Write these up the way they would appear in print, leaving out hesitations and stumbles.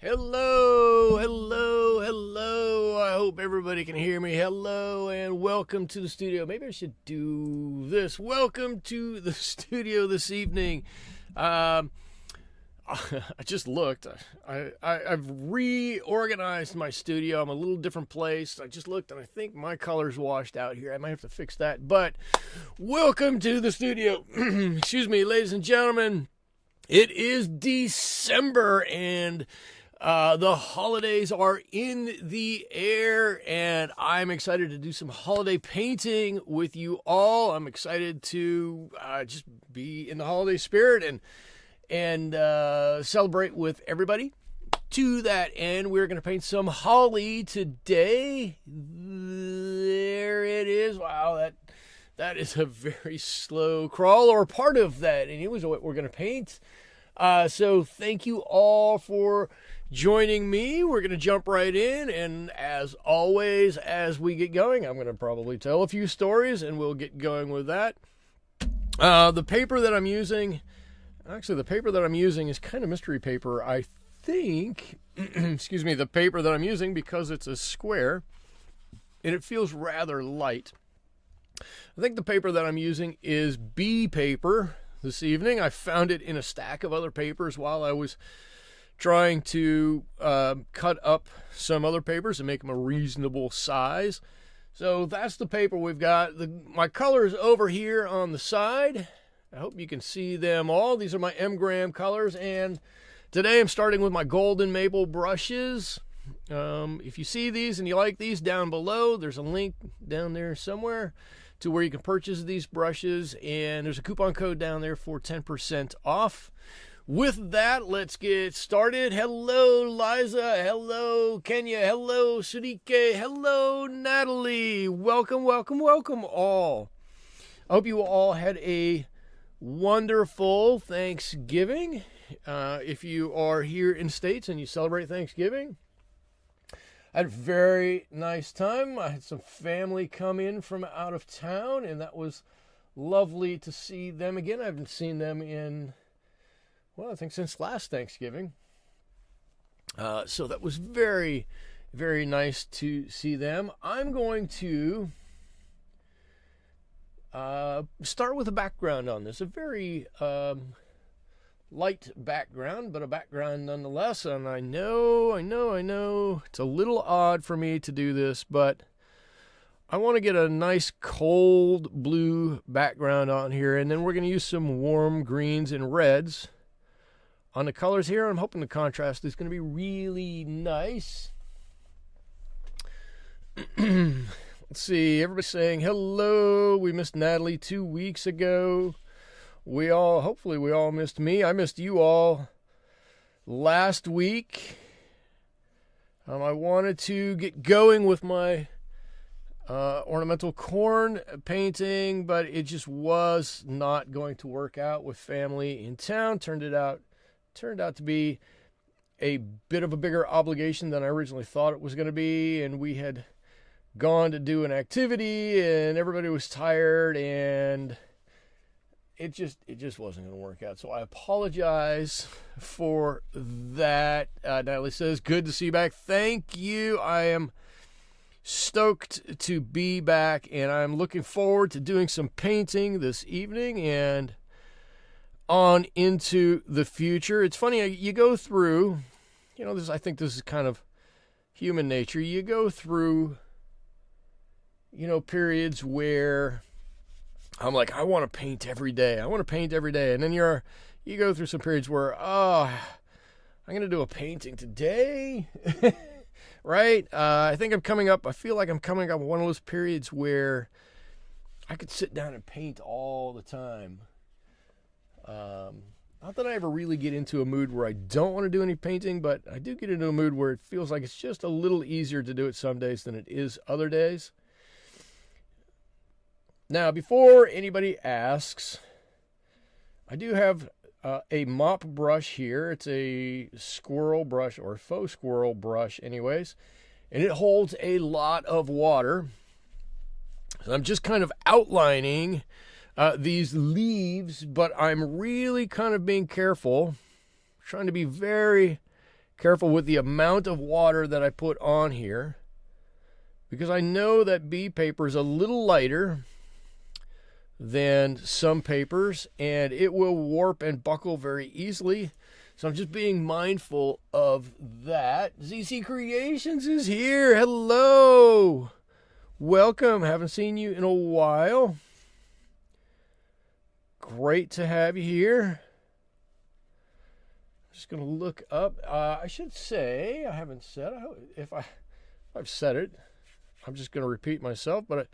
Hello, hello, hello. I hope everybody can hear me. Hello and welcome to the studio. Maybe I should do this. Welcome to the studio this evening. I just looked. I've reorganized my studio. I'm a little different place. I just looked and I think my color's washed out here. I might have to fix that. But welcome to the studio. Excuse me, ladies and gentlemen. It is December and the holidays are in the air, and I'm excited to do some holiday painting with you all. I'm excited to just be in the holiday spirit and celebrate with everybody. To that end, we're going to paint some holly today. There it is. Wow, that is a very slow crawl, or part of that. And it was what we're going to paint. So thank you all for joining me. We're going to jump right in, and as always, as we get going, I'm going to probably tell a few stories, and we'll get going with that. The paper that I'm using, is kind of mystery paper, I think. Excuse me, the paper that I'm using, because it's a square, and it feels rather light. I think the paper that I'm using is B paper this evening. I found it in a stack of other papers while I was trying to cut up some other papers and make them a reasonable size. So that's the paper we've got. My colors over here on the side. I hope you can see them all. These are my M-gram colors, and today I'm starting with my golden maple brushes. If you see these and you like these, down below, there's a link down there somewhere to where you can purchase these brushes, and there's a coupon code down there for 10% off. With that, let's get started. Hello, Liza. Hello, Kenya. Hello, Sudike. Hello, Natalie. Welcome, welcome, welcome all. I hope you all had a wonderful Thanksgiving. If you are here in States and you celebrate Thanksgiving, I had a very nice time. I had some family come in from out of town, and that was lovely to see them again. I haven't seen them in, well, I think since last Thanksgiving. So that was very, very nice to see them. I'm going to start with a background on this. A very light background, but a background nonetheless. And I know it's a little odd for me to do this, but I want to get a nice cold blue background on here, and then we're going to use some warm greens and reds on the colors here. I'm hoping the contrast is going to be really nice. Let's see, everybody's saying hello. We missed Natalie 2 weeks ago. Hopefully we all missed me. I missed you all last week. I wanted to get going with my ornamental corn painting, but it just was not going to work out with family in town. Turned out to be a bit of a bigger obligation than I originally thought it was going to be, and we had gone to do an activity and everybody was tired, and it just wasn't going to work out. So I apologize for that. Natalie says, good to see you back. Thank you. I am stoked to be back, and I'm looking forward to doing some painting this evening and on into the future. It's funny, you go through, I think this is kind of human nature. You go through periods where I'm like, I want to paint every day. And then you go through some periods where, I'm going to do a painting today, right? I feel like I'm coming up with one of those periods where I could sit down and paint all the time. Not that I ever really get into a mood where I don't want to do any painting, but I do get into a mood where it feels like it's just a little easier to do it some days than it is other days. Now, before anybody asks, I do have a mop brush here. It's a squirrel brush, or faux squirrel brush anyways, and it holds a lot of water. So I'm just kind of outlining these leaves, but I'm really kind of being careful, trying to be very careful with the amount of water that I put on here, because I know that bee paper is a little lighter than some papers, and it will warp and buckle very easily. So I'm just being mindful of that. ZC Creations is here. Hello. Welcome. Haven't seen you in a while. Great to have you here. I'm just going to look up. I should say, I haven't said, if I've said it, I'm just going to repeat myself, but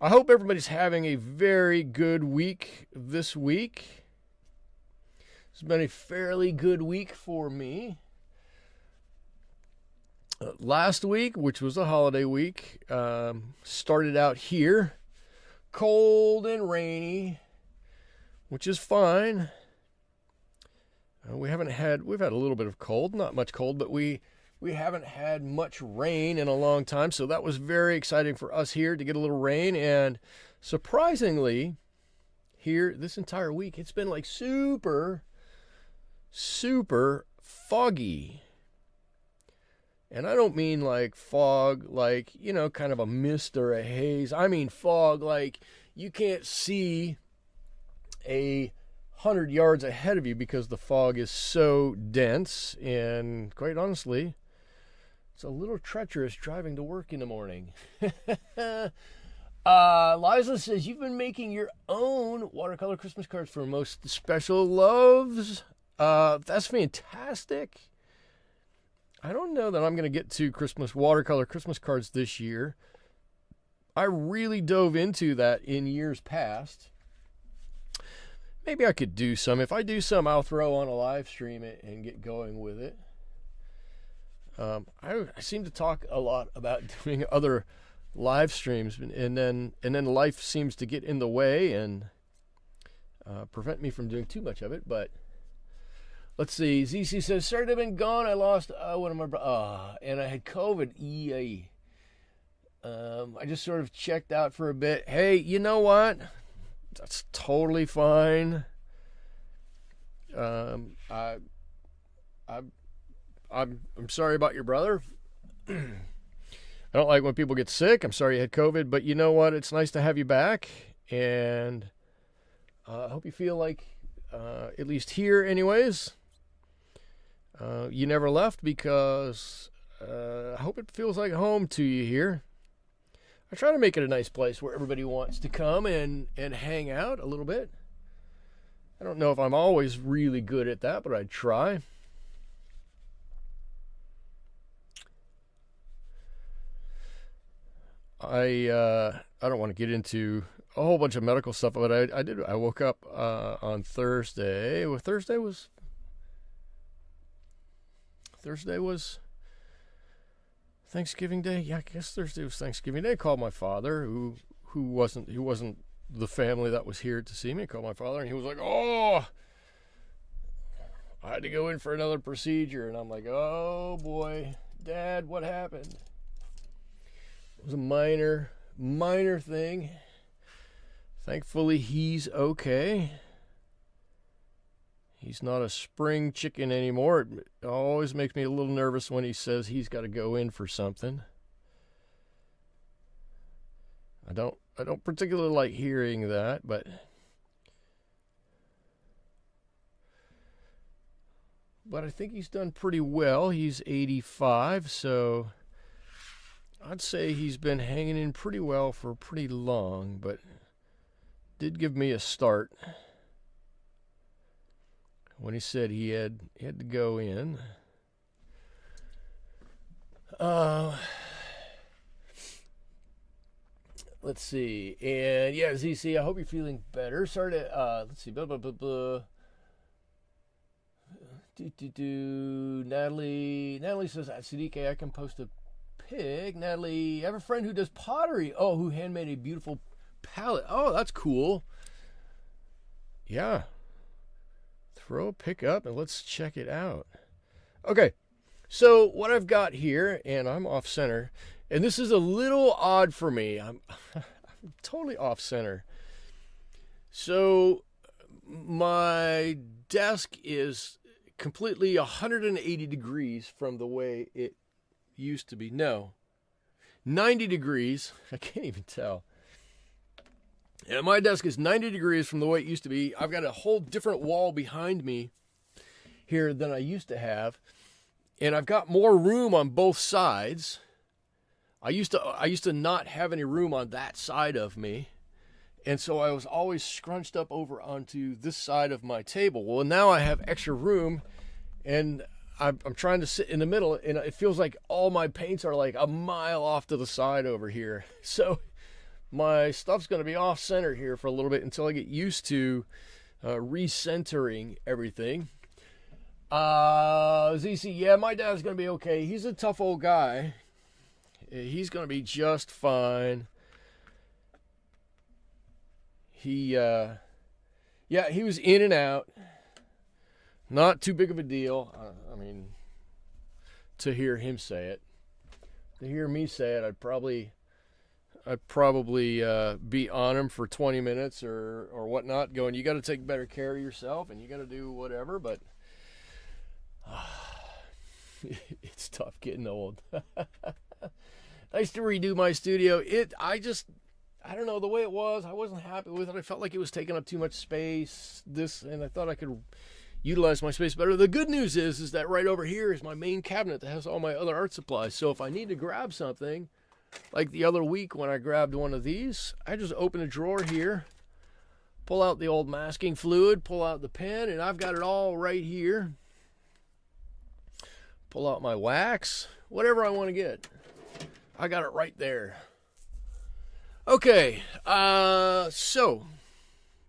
I hope everybody's having a very good week this week. It's been a fairly good week for me. Last week, which was a holiday week, started out here cold and rainy, which is fine. We've had a little bit of cold, not much cold, but we haven't had much rain in a long time, so that was very exciting for us here to get a little rain. And surprisingly, here this entire week, it's been like super, super foggy. And I don't mean like fog, like, kind of a mist or a haze. I mean fog like you can't see 100 yards ahead of you because the fog is so dense, and quite honestly, it's a little treacherous driving to work in the morning. Liza says, you've been making your own watercolor Christmas cards for most special loves. That's fantastic. I don't know that I'm going to get to watercolor Christmas cards this year. I really dove into that in years past. Maybe I could do some. If I do some, I'll throw on a live stream and get going with it. I seem to talk a lot about doing other live streams, and then life seems to get in the way and prevent me from doing too much of it. But let's see. ZC says, sorry to have been gone. I lost one of my and I had COVID. Yay. I just sort of checked out for a bit. Hey, you know what? That's totally fine. I'm sorry about your brother. I don't like when people get sick. I'm sorry you had COVID, but you know what? It's nice to have you back, and I hope you feel like, at least here anyways, you never left, because I hope it feels like home to you here. I try to make it a nice place where everybody wants to come and hang out a little bit. I don't know if I'm always really good at that, but I'd try. I don't want to get into a whole bunch of medical stuff, but I woke up on Thursday. Well, Thursday was Thanksgiving Day. Yeah, I guess Thursday was Thanksgiving Day. I called my father, who wasn't the family that was here to see me. I called my father, and he was like, "Oh, I had to go in for another procedure." And I'm like, "Oh boy, Dad, what happened?" It was a minor thing. Thankfully, he's okay. He's not a spring chicken anymore. It always makes me a little nervous when he says he's got to go in for something. I don't particularly like hearing that, but I think he's done pretty well. He's 85, so I'd say he's been hanging in pretty well for pretty long, but did give me a start when he said he had to go in. Let's see. And yeah, ZC, I hope you're feeling better. Sorry to, let's see. Natalie says, at CDK, I can post a pic. Natalie, I have a friend who does pottery. Oh, who handmade a beautiful palette. Oh, that's cool. Yeah. Throw a pic up and let's check it out. Okay. So what I've got here, and I'm off center, and this is a little odd for me. I'm totally off center. So my desk is completely 180 degrees from the way it used to be. No, 90 degrees. I can't even tell. And my desk is 90 degrees from the way it used to be. I've got a whole different wall behind me here than I used to have. And I've got more room on both sides. I used to not have any room on that side of me. And so I was always scrunched up over onto this side of my table. Well, now I have extra room, and I'm trying to sit in the middle, and it feels like all my paints are like a mile off to the side over here. So my stuff's going to be off center here for a little bit until I get used to recentering everything. ZC, yeah, my dad's going to be okay. He's a tough old guy. He's going to be just fine. He was in and out. Not too big of a deal. I mean, to hear him say it. To hear me say it, I'd probably be on him for 20 minutes or whatnot, going, you got to take better care of yourself and you got to do whatever, but it's tough getting old. I used to redo my studio. I don't know, the way it was, I wasn't happy with it. I felt like it was taking up too much space, and I thought I could utilize my space better. The good news is that right over here is my main cabinet that has all my other art supplies. So if I need to grab something, like the other week when I grabbed one of these, I just open a drawer here, pull out the old masking fluid, pull out the pen, and I've got it all right here. Pull out my wax, whatever I want to get. I got it right there. Okay, so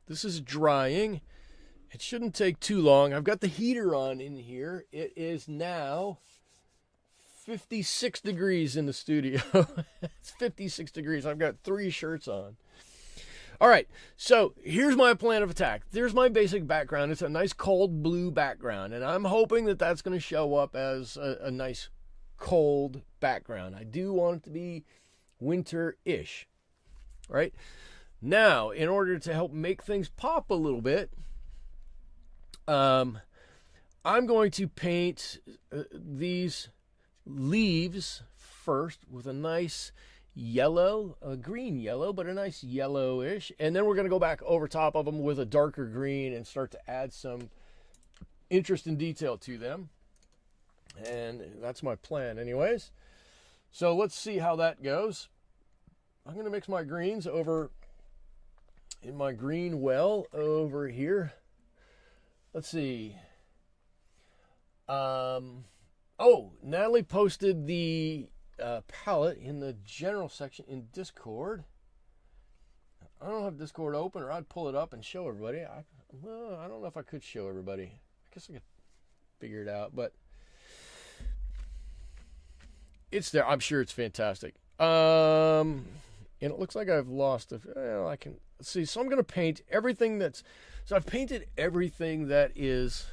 this is drying. It shouldn't take too long. I've got the heater on in here. It is now 56 degrees in the studio. It's 56 degrees. I've got 3 shirts on. All right, so here's my plan of attack. There's my basic background. It's a nice cold blue background, and I'm hoping that that's going to show up as a nice cold background. I do want it to be winter-ish, right? Now, in order to help make things pop a little bit, I'm going to paint these leaves first with a nice yellow, a green yellow, but a nice yellowish, and then we're going to go back over top of them with a darker green and start to add some interest and detail to them. And that's my plan anyways. So let's see how that goes. I'm going to mix my greens over in my green well over here. let's see. Oh, Natalie posted the palette in the general section in Discord. I don't have Discord open, or I'd pull it up and show everybody. Well, I don't know if I could show everybody. I guess I could figure it out, but it's there. I'm sure it's fantastic. And it looks like I've lost I can see. So I'm going to paint everything so I've painted everything that is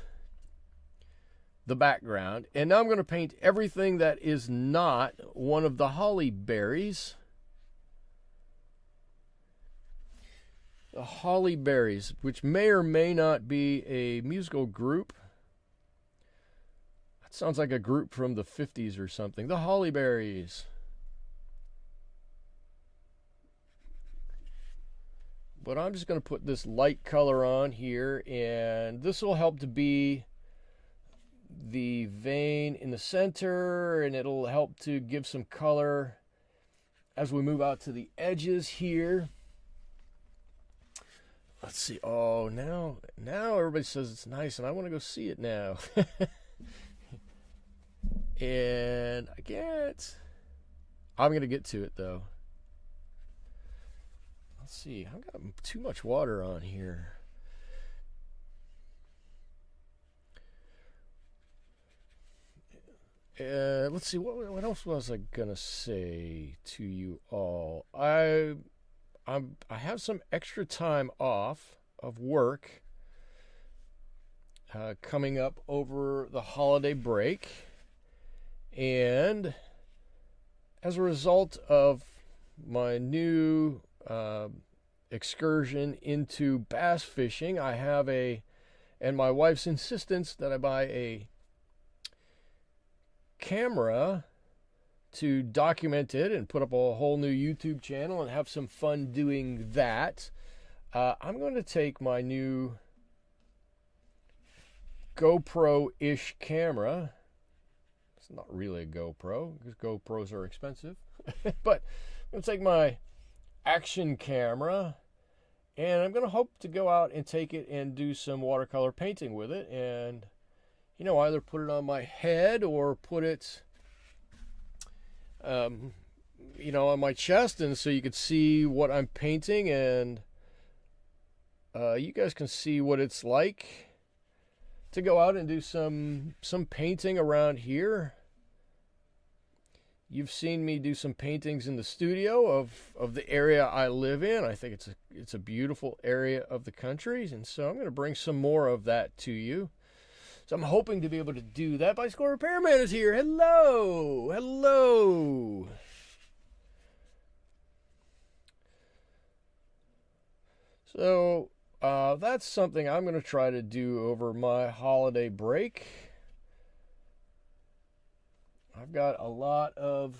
the background, and now I'm going to paint everything that is not one of the holly berries. The holly berries, which may or may not be a musical group. That sounds like a group from the 50s or something. The holly berries. But I'm just going to put this light color on here, and this will help to be the vein in the center, and it'll help to give some color as we move out to the edges here. Let's see. Oh, now everybody says it's nice, and I want to go see it now. And I'm going to get to it, though. Let's see. I've got too much water on here. Let's see. What else was I going to say to you all? I have some extra time off of work coming up over the holiday break, and as a result of my new excursion into bass fishing, I have and my wife's insistence that I buy a camera to document it and put up a whole new YouTube channel and have some fun doing that. I'm going to take my new GoPro-ish camera. It's not really a GoPro because GoPros are expensive. But I'm going to take my action camera, and I'm going to hope to go out and take it and do some watercolor painting with it, and either put it on my head or put it on my chest, and so you could see what I'm painting, and you guys can see what it's like to go out and do some painting around here. You've seen me do some paintings in the studio of the area I live in. I think it's a beautiful area of the country, and so I'm going to bring some more of that to you. So I'm hoping to be able to do that. Bicycle Repairman is here. Hello. Hello. So that's something I'm going to try to do over my holiday break. I've got a lot of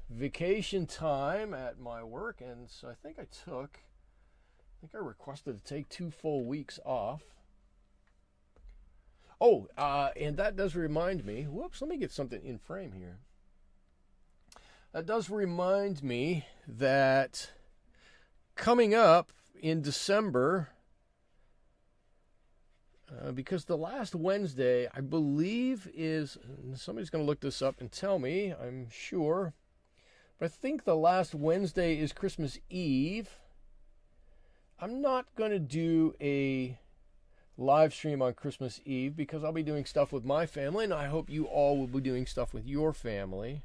vacation time at my work, and so I think I requested to take 2 full weeks off. Oh, and that does remind me, whoops, let me get something in frame here. That does remind me that coming up in December, because the last Wednesday, I believe somebody's going to look this up and tell me, I'm sure, but I think the last Wednesday is Christmas Eve. I'm not going to do a live stream on Christmas Eve because I'll be doing stuff with my family, and I hope you all will be doing stuff with your family.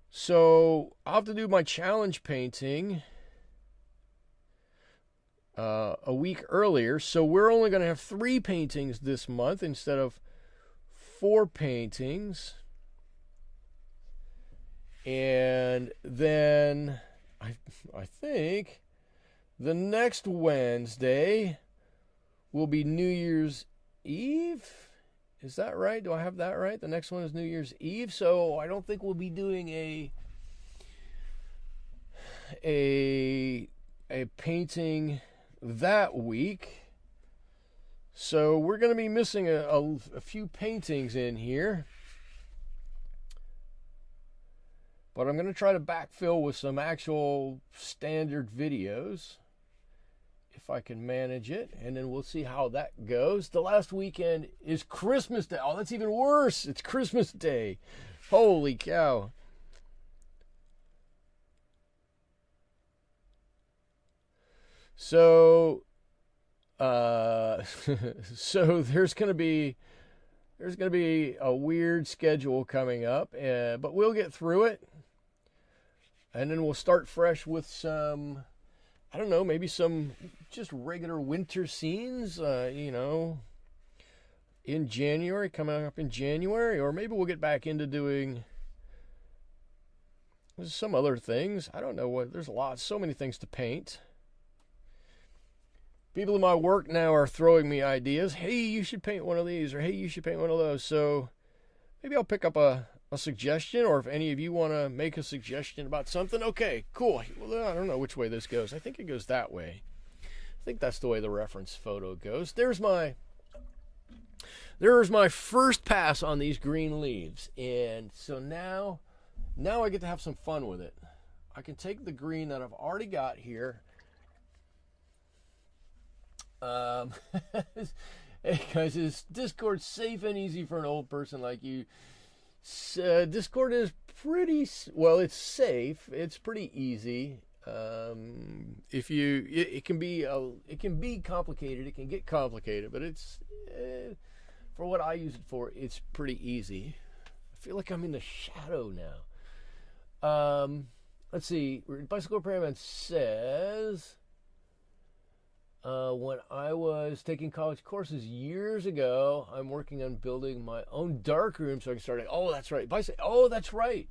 So I'll have to do my challenge painting a week earlier. So we're only going to have 3 paintings this month instead of 4 paintings. And then I think the next Wednesday will be New Year's Eve. Is that right? Do I have that right? The next one is New Year's Eve. So I don't think we'll be doing a painting that week. So we're going to be missing a few paintings in here. But I'm going to try to backfill with some actual standard videos. if I can manage it, and then we'll see how that goes. The last weekend is Christmas Day. Oh, that's even worse. It's Christmas Day. Holy cow. So, so there's gonna be a weird schedule coming up, but we'll get through it, and then we'll start fresh with some, I don't know, maybe some just regular winter scenes, in January, coming up in January, or maybe we'll get back into doing some other things. I don't know what. There's so many things to paint. People in my work now are throwing me ideas. Hey, you should paint one of these, or hey, you should paint one of those. So maybe I'll pick up a suggestion, or if any of you want to make a suggestion about something, okay, cool. Well, I don't know which way this goes. I think it goes that way. I think that's the way the reference photo goes. There's my first pass on these green leaves. And so now I get to have some fun with it. I can take the green that I've already got here. Because is Discord safe and easy for an old person like you? Discord is pretty well. It's safe. It's pretty easy. It can be complicated. It can get complicated, but it's for what I use it for. It's pretty easy. I feel like I'm in the shadow now. Let's see. Bicycle Repairman says. When I was taking college courses years ago, I'm working on building my own darkroom so I can start. Oh, that's right. That's right.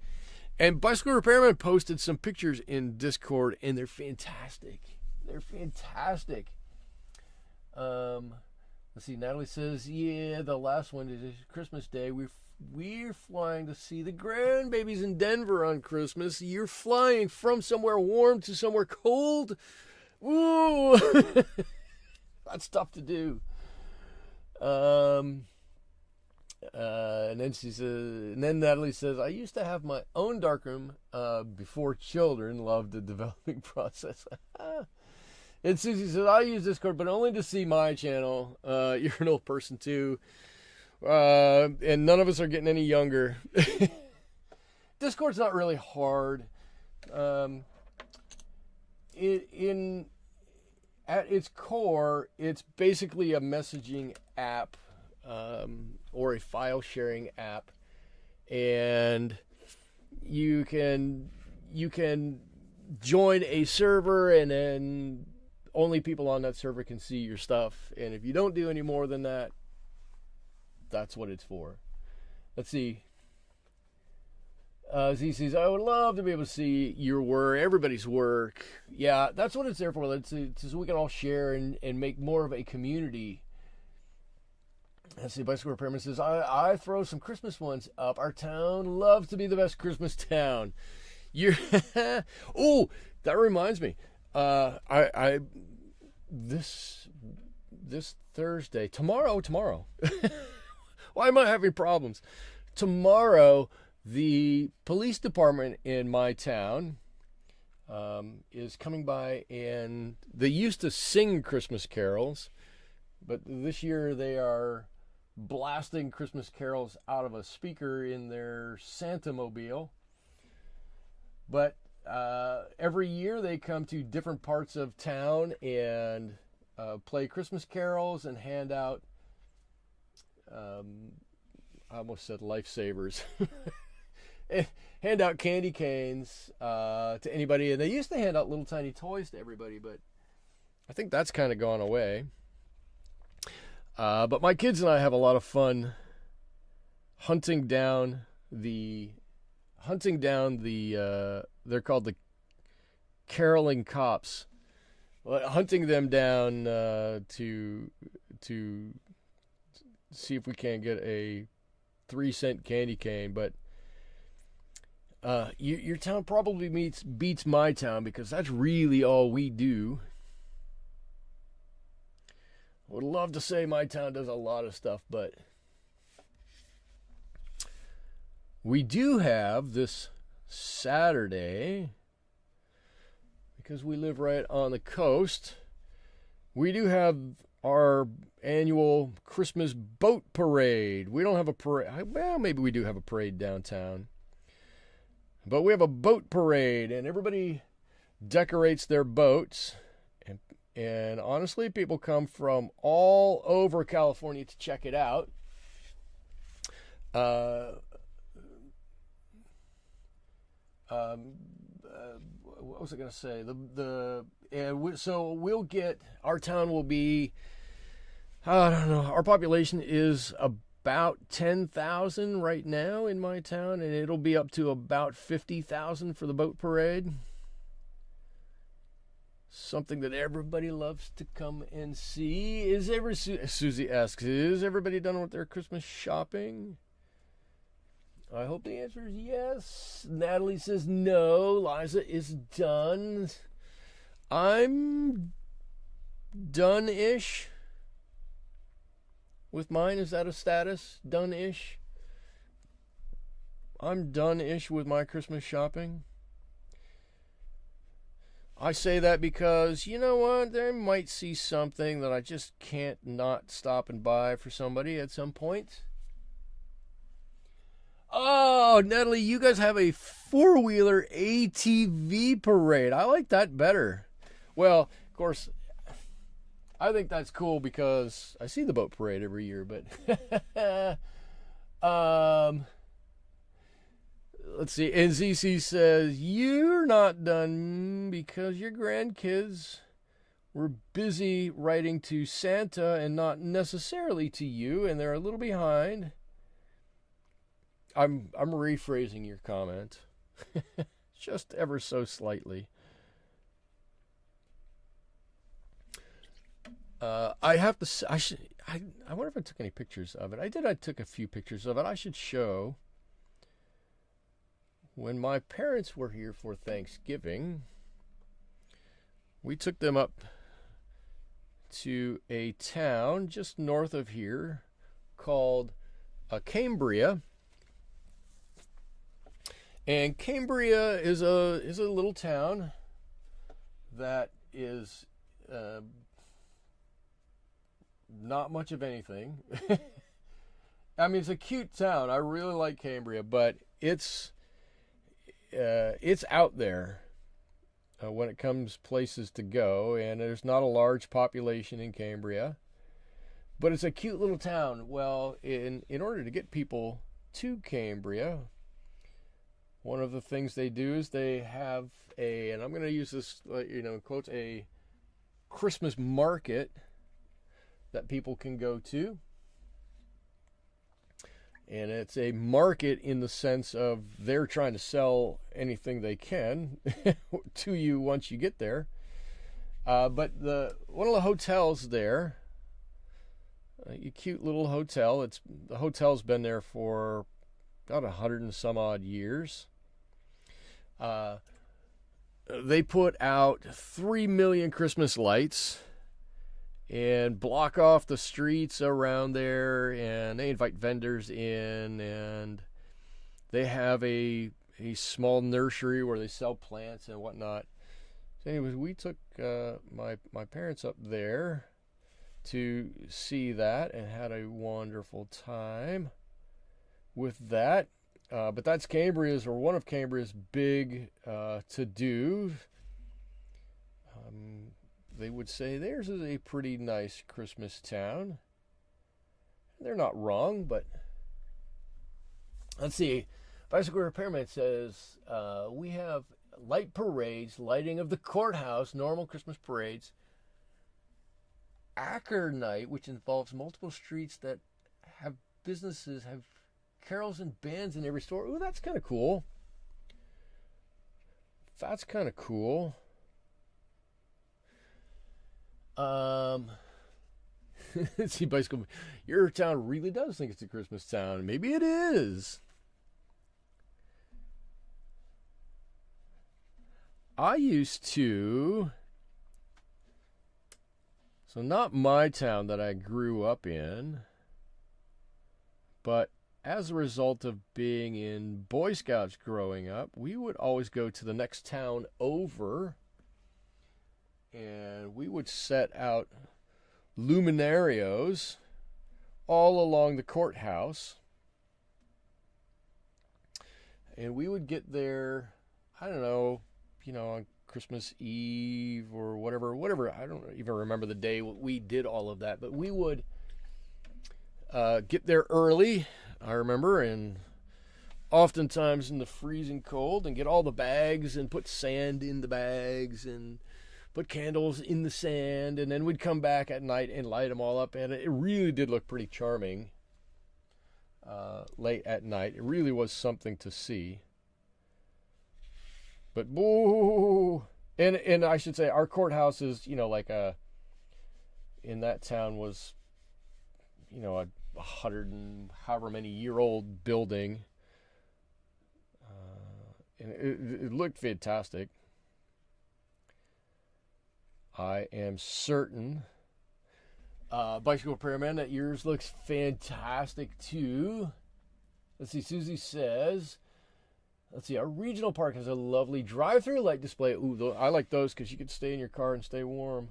And Bicycle Repairman posted some pictures in Discord, and they're fantastic. Let's see. Natalie says, "Yeah, the last one is Christmas Day. We're flying to see the grandbabies in Denver on Christmas. You're flying from somewhere warm to somewhere cold." Ooh, that's tough to do. And then Natalie says, "I used to have my own darkroom before children. Loved the developing process." And Susie says, "I use Discord, but only to see my channel." You're an old person too, and none of us are getting any younger. Discord's not really hard. At its core, it's basically a messaging app, or a file sharing app, and you can join a server, and then only people on that server can see your stuff. And if you don't do any more than that, that's what it's for. Let's see. Z says, "I would love to be able to see your work, everybody's work." Yeah, that's what it's there for. It's so we can all share and make more of a community. Let's see, Bicycle Repairman says, I throw some Christmas ones up. Our town loves to be the best Christmas town. Oh, that reminds me. This Thursday, tomorrow. Why am I having problems? Tomorrow, the police department in my town is coming by, and they used to sing Christmas carols, but this year they are blasting Christmas carols out of a speaker in their Santa mobile. But every year they come to different parts of town and play Christmas carols and hand out, I almost said lifesavers, hand out candy canes to anybody. And they used to hand out little tiny toys to everybody, but I think that's kind of gone away. But my kids and I have a lot of fun hunting down the they're called the caroling cops. Hunting them down to see if we can get a 3-cent candy cane. But your town probably beats my town, because that's really all we do. I would love to say my town does a lot of stuff, but we do have this Saturday, because we live right on the coast, we do have our annual Christmas boat parade. We don't have a parade. Well, maybe we do have a parade downtown. But we have a boat parade, and everybody decorates their boats. And honestly, people come from all over California to check it out. What was I going to say? So we'll get, our town will be, I don't know, our population is about 10,000 right now in my town, and it'll be up to about 50,000 for the boat parade. Something that everybody loves to come and see. Susie asks, is everybody done with their Christmas shopping? I hope the answer is yes. Natalie says no. Liza is done. I'm done-ish with mine. Is that a status? Done-ish? I'm done-ish with my Christmas shopping. I say that because, you know what, they might see something that I just can't not stop and buy for somebody at some point. Oh, Natalie, you guys have a four-wheeler ATV parade. I like that better. Well, of course, I think that's cool because I see the boat parade every year, but let's see. And ZC says, you're not done because your grandkids were busy writing to Santa and not necessarily to you, and they're a little behind. I'm rephrasing your comment. Just ever so slightly. I have to. I wonder if I took any pictures of it. I did. I took a few pictures of it. I should show. When my parents were here for Thanksgiving, we took them up to a town just north of here called Cambria. And Cambria is a little town that is not much of anything. I mean, it's a cute town. I really like Cambria, but it's out there when it comes places to go, and there's not a large population in Cambria, but it's a cute little town. Well, in order to get people to Cambria, one of the things they do is they have and I'm going to use this, in quotes, a Christmas market that people can go to. And it's a market in the sense of they're trying to sell anything they can to you once you get there. But one of the hotels there, a cute little hotel. The hotel's been there for about 100 and some odd years. They put out 3 million Christmas lights and block off the streets around there, and they invite vendors in, and they have a small nursery where they sell plants and whatnot. So anyways, we took my parents up there to see that and had a wonderful time with that. But that's Cambria's, or one of Cambria's big to-do. They would say theirs is a pretty nice Christmas town. They're not wrong, but let's see. Bicycle Repairman says, we have light parades, lighting of the courthouse, normal Christmas parades, Ochre night, which involves multiple streets that have businesses, have carols and bands in every store. Ooh, that's kind of cool. That's kind of cool. Let's see, Bicycle. Your town really does think it's a Christmas town. Maybe it is. I used to. So not my town that I grew up in, but as a result of being in Boy Scouts growing up, we would always go to the next town over and we would set out luminarios all along the courthouse, and we would get there, I don't know, on Christmas Eve or whatever. I don't even remember the day we did all of that, but we would get there early, I remember, and oftentimes in the freezing cold, and get all the bags and put sand in the bags and put candles in the sand, and then we'd come back at night and light them all up, and it really did look pretty charming late at night. It really was something to see. But boo, and I should say our courthouse is, in that town was, a 100 and however many year old building, and it looked fantastic. I am certain, Bicycle Repairman, that yours looks fantastic too. Let's see, Susie says, let's see, our regional park has a lovely drive-through light display. Ooh, I like those because you can stay in your car and stay warm.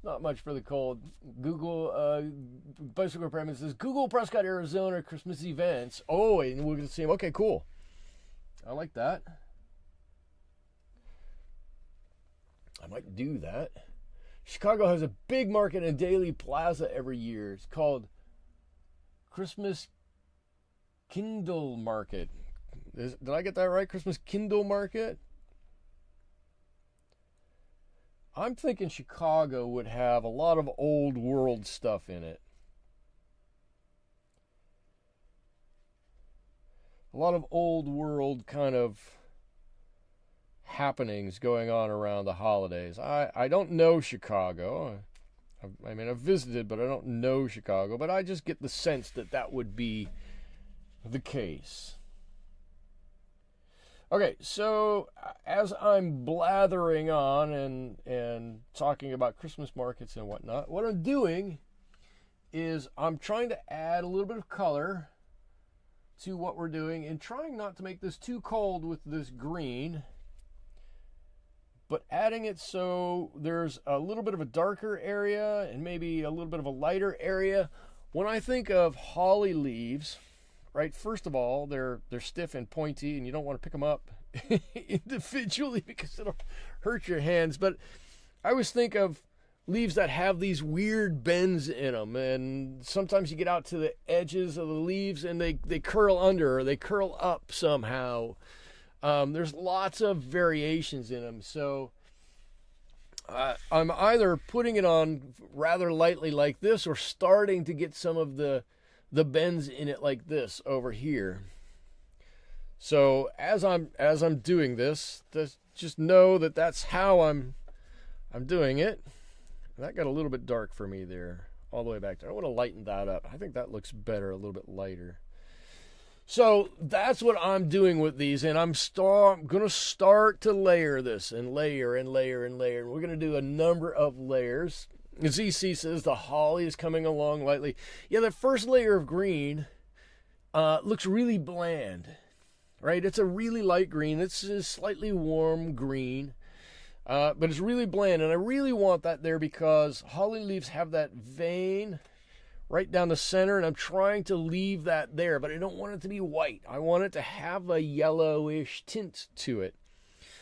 Not much for the cold. Google, Bicycle Repairman says, Google Prescott, Arizona Christmas events. Oh, and we're going to see them. Okay, cool. I like that. I might do that. Chicago has a big market and daily plaza every year. It's called Christmas Kindle Market. Did I get that right? Christmas Kindle Market? I'm thinking Chicago would have a lot of old world stuff in it. A lot of old world kind of happenings going on around the holidays. I don't know Chicago. I've visited, but I don't know Chicago. But I just get the sense that that would be the case. Okay, so as I'm blathering on and talking about Christmas markets and whatnot, what I'm doing is I'm trying to add a little bit of color to what we're doing and trying not to make this too cold with this green, but adding it so there's a little bit of a darker area and maybe a little bit of a lighter area. When I think of holly leaves, right, first of all, they're stiff and pointy, and you don't want to pick them up individually because it'll hurt your hands. But I always think of leaves that have these weird bends in them, and sometimes you get out to the edges of the leaves and they curl under or they curl up somehow. There's lots of variations in them, so I'm either putting it on rather lightly like this or starting to get some of the bends in it like this over here. So as I'm doing this, just know that that's how I'm doing it. That got a little bit dark for me there, all the way back there. I want to lighten that up. I think that looks better, a little bit lighter. So that's what I'm doing with these, and I'm going to start to layer this and layer and layer and layer. And we're going to do a number of layers. ZC says the holly is coming along lightly. Yeah, the first layer of green looks really bland, right? It's a really light green. It's a slightly warm green, but it's really bland, and I really want that there because holly leaves have that vein right down the center, and I'm trying to leave that there, but I don't want it to be white. I want it to have a yellowish tint to it.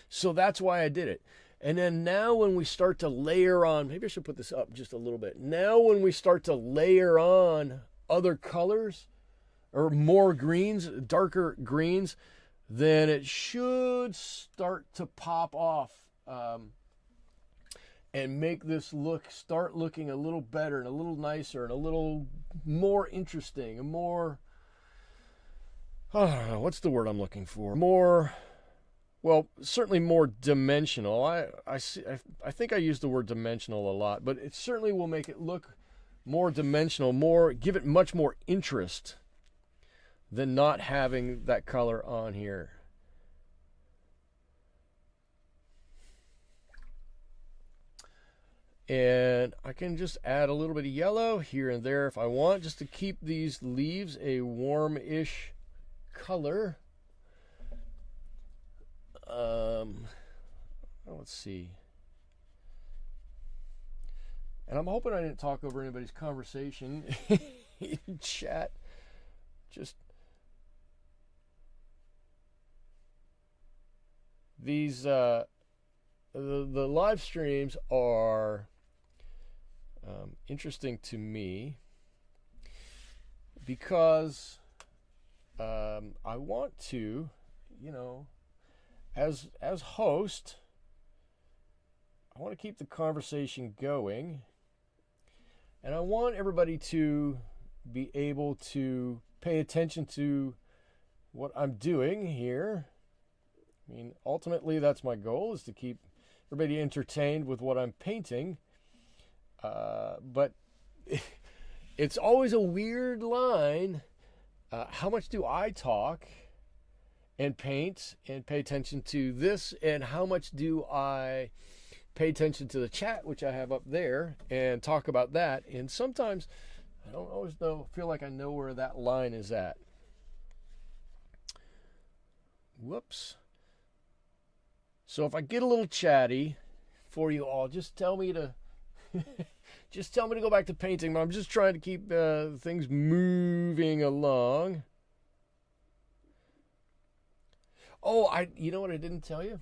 So that's why I did it. And then now when we start to layer on, maybe I should put this up just a little bit. Now when we start to layer on other colors or more greens, darker greens, then it should start to pop off and make this start looking a little better and a little nicer and a little more interesting and more, I don't know, what's the word I'm looking for? More, well, certainly more dimensional. I think I use the word dimensional a lot, but it certainly will make it look more dimensional, give it much more interest than not having that color on here. And I can just add a little bit of yellow here and there if I want, just to keep these leaves a warm-ish color. let's see. And I'm hoping I didn't talk over anybody's conversation in chat. Just these the live streams are interesting to me because I want to, as host, I want to keep the conversation going, and I want everybody to be able to pay attention to what I'm doing here. I mean, ultimately, that's my goal, is to keep everybody entertained with what I'm painting. But it's always a weird line. How much do I talk and paint and pay attention to this, and how much do I pay attention to the chat, which I have up there, and talk about that? And sometimes I don't always feel like I know where that line is at. Whoops. So if I get a little chatty for you all, just tell me to go back to painting. I'm just trying to keep things moving along. Oh, you know what I didn't tell you?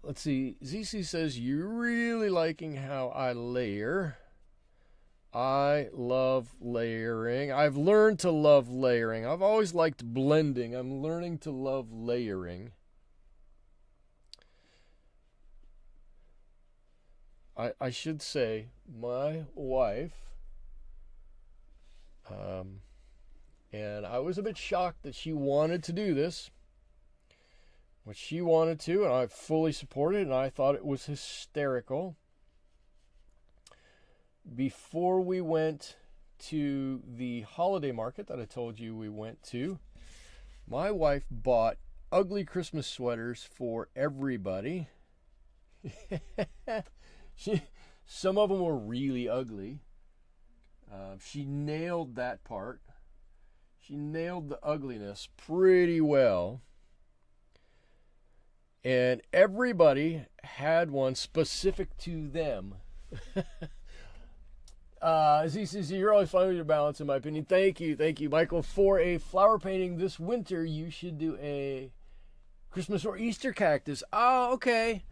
Let's see. ZC says, you're really liking how I layer. I love layering. I've learned to love layering. I've always liked blending. I'm learning to love layering. I should say, my wife, and I was a bit shocked that she wanted to do this, what she wanted to, and I fully supported it, and I thought it was hysterical. Before we went to the holiday market that I told you we went to, my wife bought ugly Christmas sweaters for everybody. Some of them were really ugly. She nailed that part. She nailed the ugliness pretty well. And everybody had one specific to them. ZCC, you're always fine with your balance, in my opinion. Thank you, Michael. For a flower painting this winter, you should do a Christmas or Easter cactus. Oh, okay.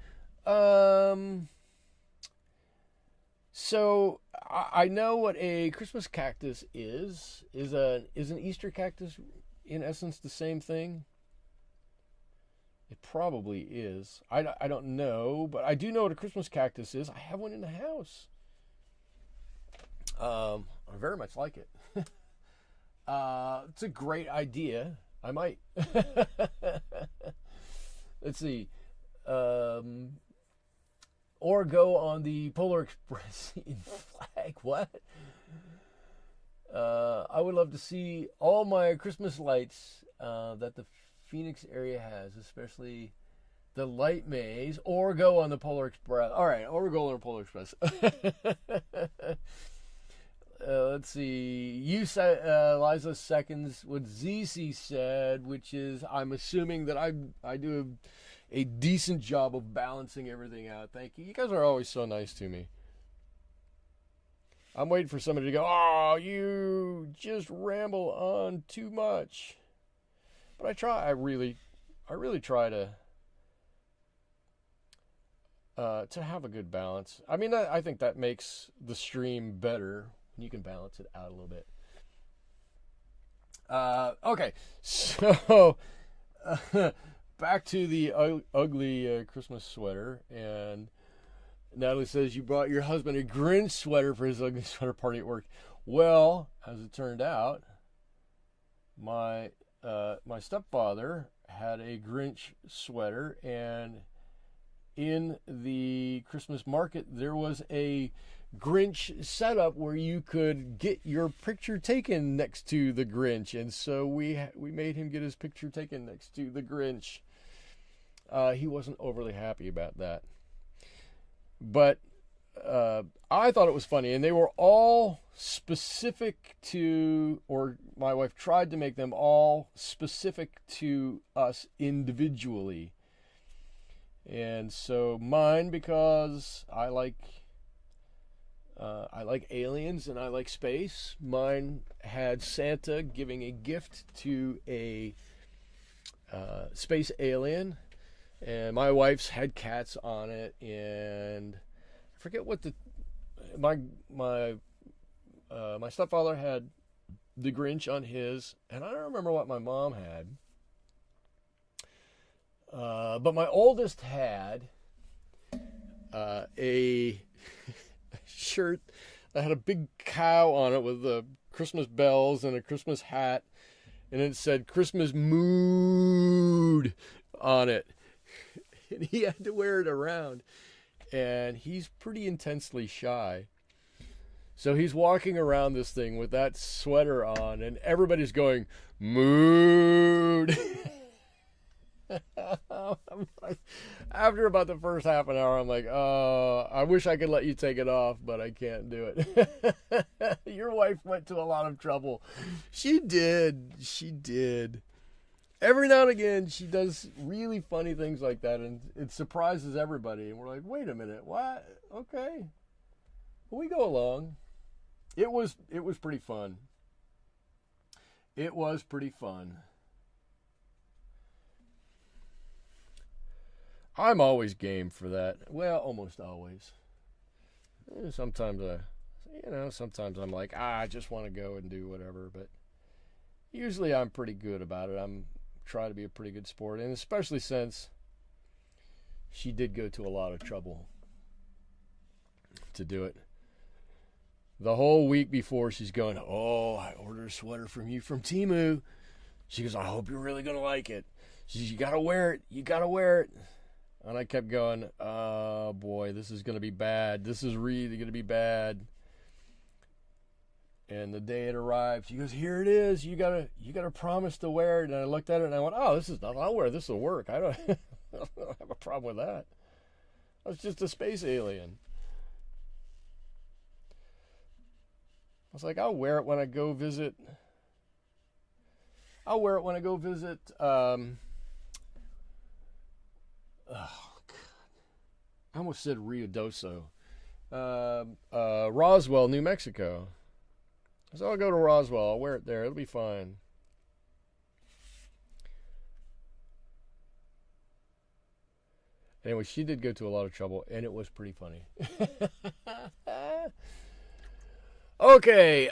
So I know what a Christmas cactus is. Is an Easter cactus in essence the same thing? It probably is. I don't know, but I do know what a Christmas cactus is. I have one in the house. I very much like it. It's a great idea. I might. Let's see. Or go on the Polar Express in flag. What? I would love to see all my Christmas lights that the Phoenix area has, especially the light maze, or go on the Polar Express. All right, or go on the Polar Express. Let's see. You said, Liza seconds what ZC said, which is, I'm assuming that I do a decent job of balancing everything out. Thank you. You guys are always so nice to me. I'm waiting for somebody to go, oh, you just ramble on too much. But I try. I really try to have a good balance. I mean, I think that makes the stream better. You can balance it out a little bit. Okay, so back to the ugly Christmas sweater. And Natalie says, you brought your husband a Grinch sweater for his ugly sweater party at work. Well, as it turned out, my stepfather had a Grinch sweater, and in the Christmas market there was a Grinch setup where you could get your picture taken next to the Grinch, and so we made him get his picture taken next to the Grinch. He wasn't overly happy about that, but I thought it was funny, and they were all specific to, or my wife tried to make them all specific to us individually. And so mine, because I like aliens and I like space. Mine had Santa giving a gift to a space alien, and my wife's had cats on it, and I forget what my stepfather had the Grinch on his, and I don't remember what my mom had. But my oldest had a shirt that had a big cow on it with the Christmas bells and a Christmas hat, and it said Christmas mood on it. And he had to wear it around, and he's pretty intensely shy. So he's walking around this thing with that sweater on, and everybody's going, mood. After about the first half an hour, I'm like, I wish I could let you take it off, but I can't do it. Your wife went to a lot of trouble. She did. Every now and again, she does really funny things like that, and it surprises everybody. And we're like, wait a minute, what? Okay. We go along. It was pretty fun. It was pretty fun. I'm always game for that. Well, almost always. Sometimes I'm like, I just want to go and do whatever. But usually I'm pretty good about it. I'm trying to be a pretty good sport. And especially since she did go to a lot of trouble to do it. The whole week before, she's going, oh, I ordered a sweater from you from Temu. She goes, I hope you're really going to like it. She says, you got to wear it. You got to wear it. And I kept going, oh boy, this is going to be bad. This is really going to be bad. And the day it arrived, she goes, here it is. You gotta promise to wear it. And I looked at it and I went, oh, this is nothing. I'll wear it. This will work. I don't have a problem with that. I was just a space alien. I was like, I'll wear it when I go visit. Oh, God. I almost said Rio Doso. Roswell, New Mexico. So I'll go to Roswell. I'll wear it there. It'll be fine. Anyway, she did go to a lot of trouble, and it was pretty funny. Okay,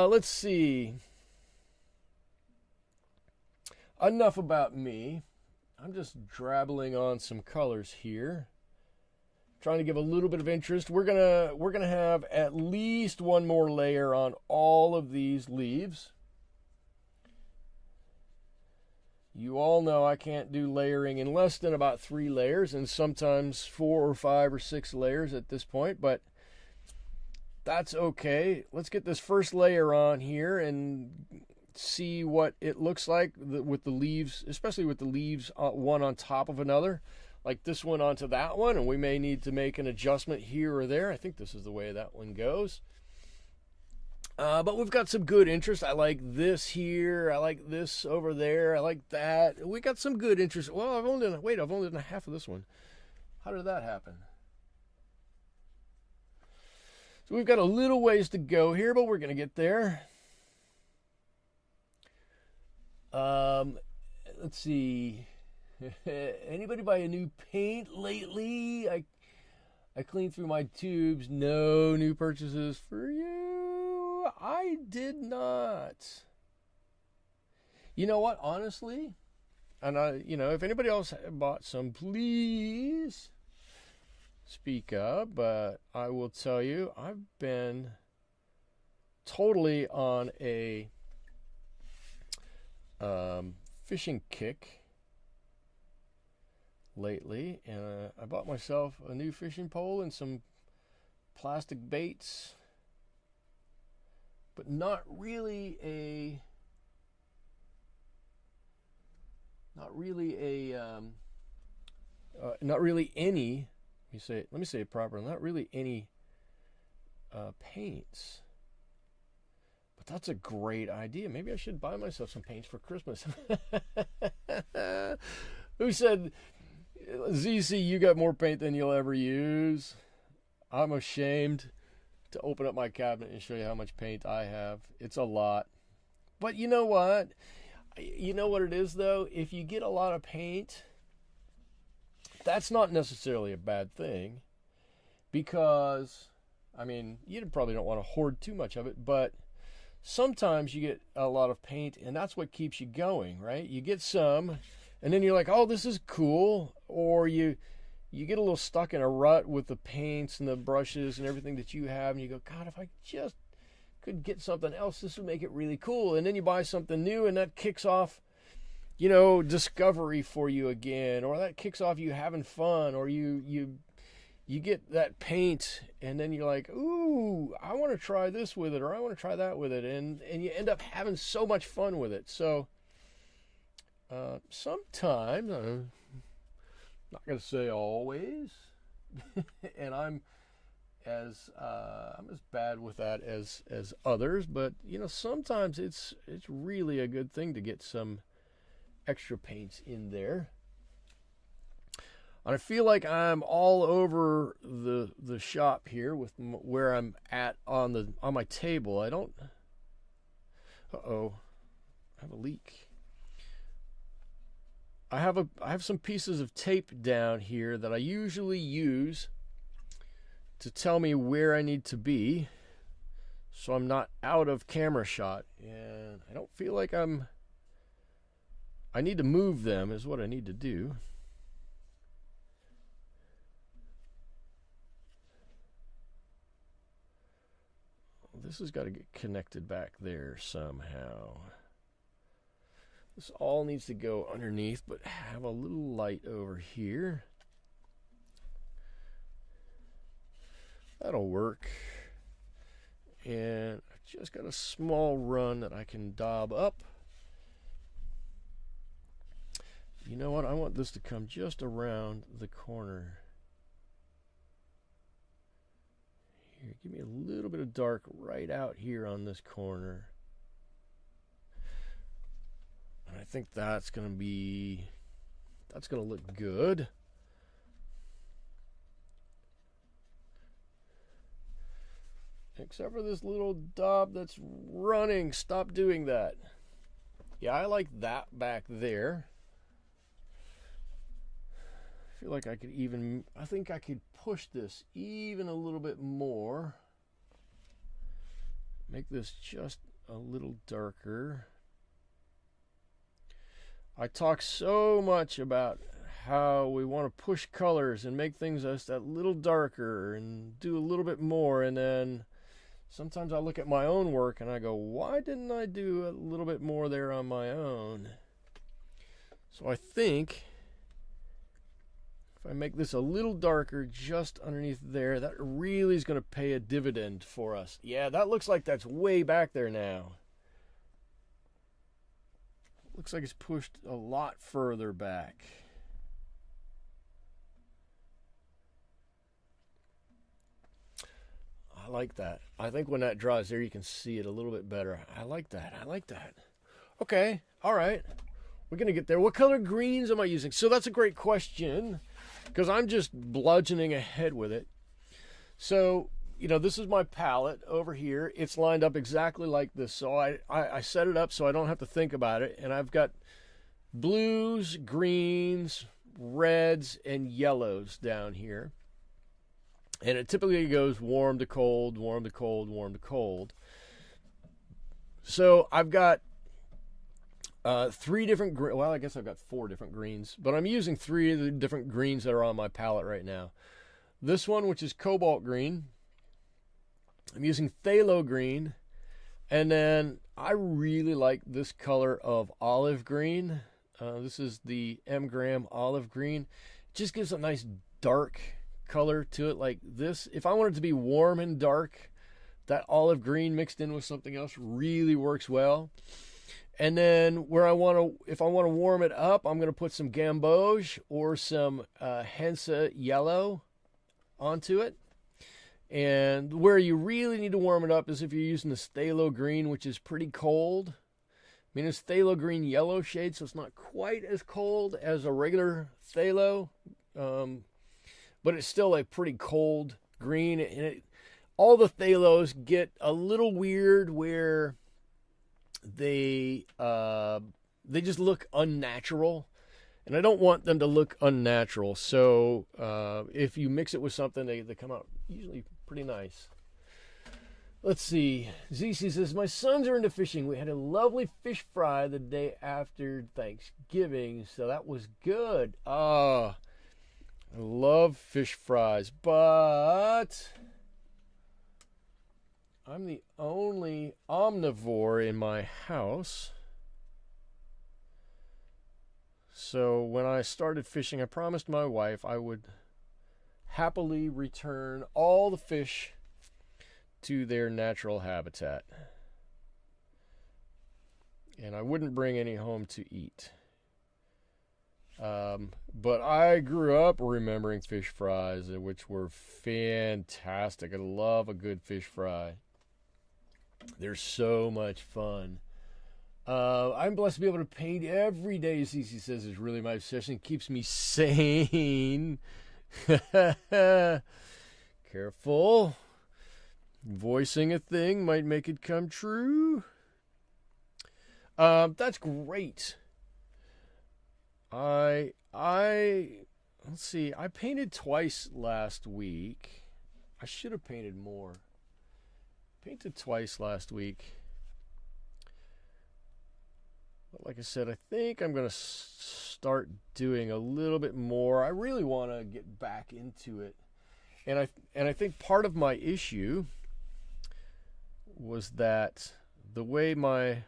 let's see. Enough about me. I'm just drabbling on some colors here, trying to give a little bit of interest. We're gonna have at least one more layer on all of these leaves. You all know I can't do layering in less than about 3 layers, and sometimes 4 or 5 or 6 layers at this point, but that's okay. Let's get this first layer on here and see what it looks like with the leaves, especially with the leaves one on top of another, like this one onto that one, and we may need to make an adjustment here or there. I think this is the way that one goes. But we've got some good interest. I like this here. I like this over there. I like that. We got some good interest. Well, I've only done half of this one. How did that happen? So we've got a little ways to go here, but we're going to get there. Let's see. Anybody buy a new paint lately? I cleaned through my tubes. No new purchases for you. I did not. You know what? Honestly, and if anybody else bought some, please speak up. But I will tell you, I've been totally on a fishing kick lately, and I bought myself a new fishing pole and some plastic baits, but not really any let me say it properly. Not really any paints. But that's a great idea. Maybe I should buy myself some paints for Christmas. Who said, ZC, you got more paint than you'll ever use? I'm ashamed to open up my cabinet and show you how much paint I have. It's a lot. But you know what? You know what it is, though? If you get a lot of paint, that's not necessarily a bad thing. Because, I mean, you probably don't want to hoard too much of it, but sometimes you get a lot of paint, and that's what keeps you going, right? You get some, and then you're like, oh, this is cool. Or you get a little stuck in a rut with the paints and the brushes and everything that you have, and you go, God, if I just could get something else, this would make it really cool. And then you buy something new, and that kicks off, you know, discovery for you again, or that kicks off you having fun, or you get that paint, and then you're like, ooh, I want to try this with it, or I want to try that with it, and you end up having so much fun with it. So sometimes, I'm not going to say always, and I'm as bad with that as others, but you know, sometimes it's really a good thing to get some extra paints in there. And I feel like I'm all over the shop here with where I'm at on my table. I don't. Uh-oh, I have a leak. I have some pieces of tape down here that I usually use to tell me where I need to be, so I'm not out of camera shot. And I don't feel like I need to move them is what I need to do. This has got to get connected back there somehow. This all needs to go underneath, but have a little light over here. That'll work. And I've just got a small run that I can daub up. You know what? I want this to come just around the corner. Here, give me a little bit of dark right out here on this corner. And I think that's going to look good. Except for this little daub that's running. Stop doing that. Yeah, I like that back there. I feel like I think I could push this even a little bit more. Make this just a little darker. I talk so much about how we want to push colors and make things just a little darker and do a little bit more, and then sometimes I look at my own work and I go, why didn't I do a little bit more there on my own? So I think if I make this a little darker just underneath there, that really is going to pay a dividend for us. Yeah, that looks like that's way back there now. Looks like it's pushed a lot further back. I like that. I think when that dries there, you can see it a little bit better. I like that. I like that. Okay. All right. We're going to get there. What color greens am I using? So that's a great question, because I'm just bludgeoning ahead with it. So, you know, this is my palette over here. It's lined up exactly like this. So I set it up so I don't have to think about it. And I've got blues, greens, reds, and yellows down here. And it typically goes warm to cold, warm to cold, warm to cold. So I've got 3 different, well, I guess I've got 4 different greens, but I'm using 3 of the different greens that are on my palette right now. This one, which is Cobalt Green. I'm using Phthalo Green. And then I really like this color of Olive Green. This is the M Gram Olive Green. It just gives a nice dark color to it like this. If I want it to be warm and dark, that olive green mixed in with something else really works well. And then if I want to warm it up, I'm going to put some Gamboge or some Hansa Yellow onto it. And where you really need to warm it up is if you're using the Phthalo Green, which is pretty cold. I mean, it's Phthalo Green yellow shade, so it's not quite as cold as a regular phthalo, but it's still a pretty cold green. And all the phthalos get a little weird where they just look unnatural, and I don't want them to look unnatural. So if you mix it with something, they come out usually pretty nice. Let's see. ZC says, my sons are into fishing. We had a lovely fish fry the day after Thanksgiving, so that was good. I love fish fries, but I'm the only omnivore in my house. So when I started fishing, I promised my wife I would happily return all the fish to their natural habitat. And I wouldn't bring any home to eat. But I grew up remembering fish fries, which were fantastic. I love a good fish fry. They're so much fun. I'm blessed to be able to paint every day, Cece says, is really my obsession. It keeps me sane. Careful. Voicing a thing might make it come true. That's great. Let's see. I painted twice last week. I should have painted more. Painted twice last week. But like I said, I think I'm going to start doing a little bit more. I really want to get back into it. And I think part of my issue was that the way my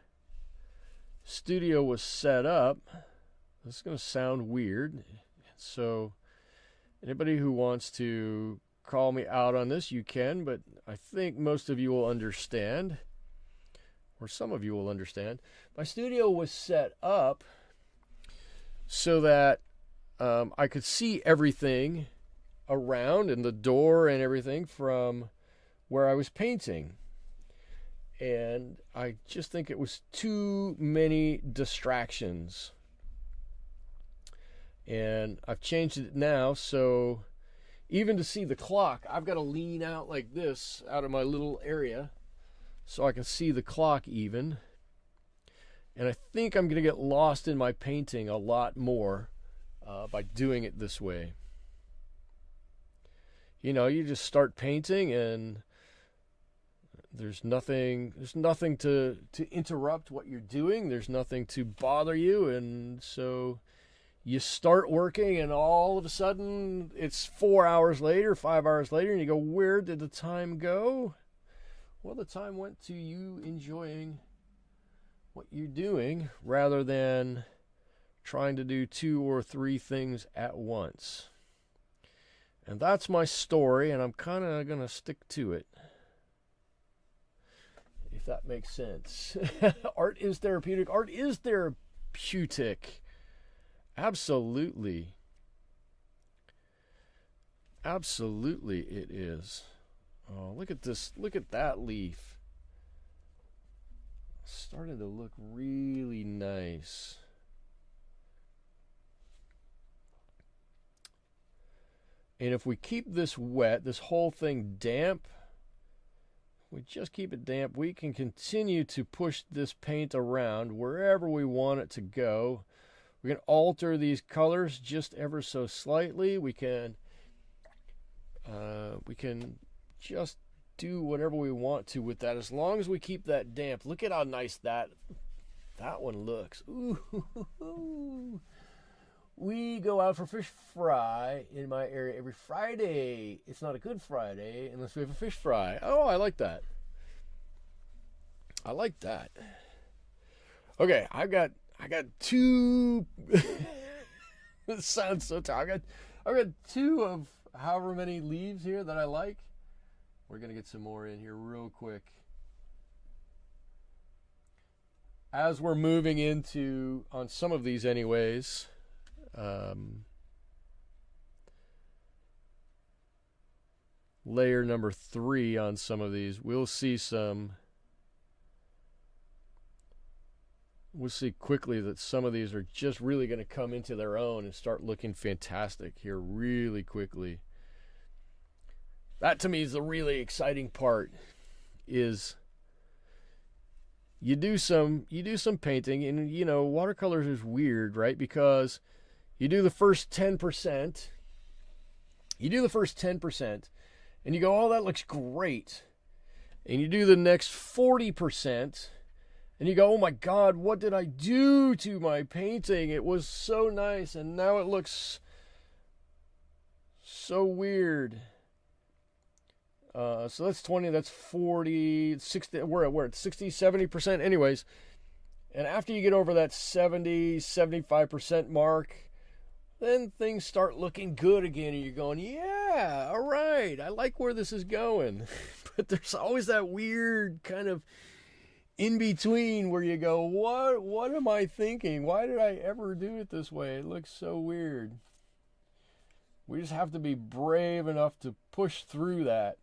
studio was set up, this is going to sound weird. So anybody who wants to call me out on this, you can, but I think most of you will understand, or some of you will understand. My studio was set up so that I could see everything around and the door and everything from where I was painting. And I just think it was too many distractions. And I've changed it now, so even to see the clock, I've got to lean out like this out of my little area so I can see the clock even. And I think I'm going to get lost in my painting a lot more by doing it this way. You know, you just start painting and there's nothing to interrupt what you're doing. There's nothing to bother you. And so you start working and all of a sudden it's 4 hours later, 5 hours later, and you go, where did the time go? Well, the time went to you enjoying what you're doing rather than trying to do 2 or 3 things at once. And that's my story, and I'm kind of going to stick to it, if that makes sense. Art is therapeutic. Art is therapeutic. Absolutely. Absolutely it is. Oh, look at this. Look at that leaf. Starting to look really nice. And if we keep this wet, this whole thing damp, we just keep it damp, we can continue to push this paint around wherever we want it to go. We can alter these colors just ever so slightly. We can just do whatever we want to with that, as long as we keep that damp. Look at how nice that one looks. Ooh. We go out for fish fry in my area every Friday. It's not a good Friday unless we have a fish fry. Oh, I like that. I like that. Okay, I got 2. It sounds so tired. I've got 2 of however many leaves here that I like. We're gonna get some more in here real quick. As we're moving into, on some of these anyways, layer number 3 on some of these, we'll see quickly that some of these are just really going to come into their own and start looking fantastic here really quickly. That to me is the really exciting part, is you do some painting, and you know, watercolors is weird, right? Because you do the first 10%, and you go, oh, that looks great. And you do the next 40%, and you go, oh my God, what did I do to my painting? It was so nice, and now it looks so weird. So that's 20, that's 40, 60, we're at 60, 70% anyways. And after you get over that 70, 75% mark, then things start looking good again, and you're going, yeah, all right, I like where this is going. But there's always that weird kind of in between where you go, what am I thinking? Why did I ever do it this way? It looks so weird. We just have to be brave enough to push through that,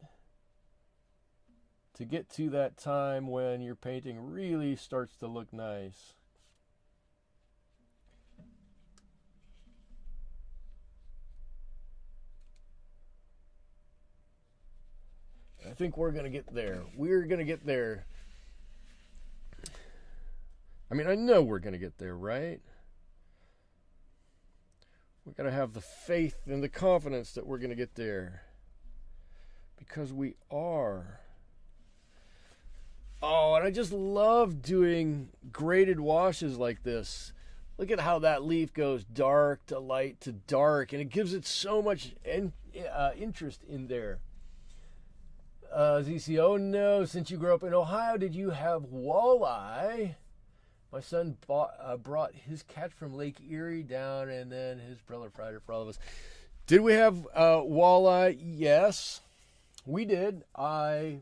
to get to that time when your painting really starts to look nice. I think we're going to get there. We're going to get there. I mean, I know we're going to get there, right? We've got to have the faith and the confidence that we're going to get there. Because we are. Oh, and I just love doing graded washes like this. Look at how that leaf goes dark to light to dark, and it gives it so much interest in there. ZC, oh no, since you grew up in Ohio, did you have walleye? My son brought his catch from Lake Erie down, and then his brother fried it for all of us. Did we have walleye? Yes, we did. I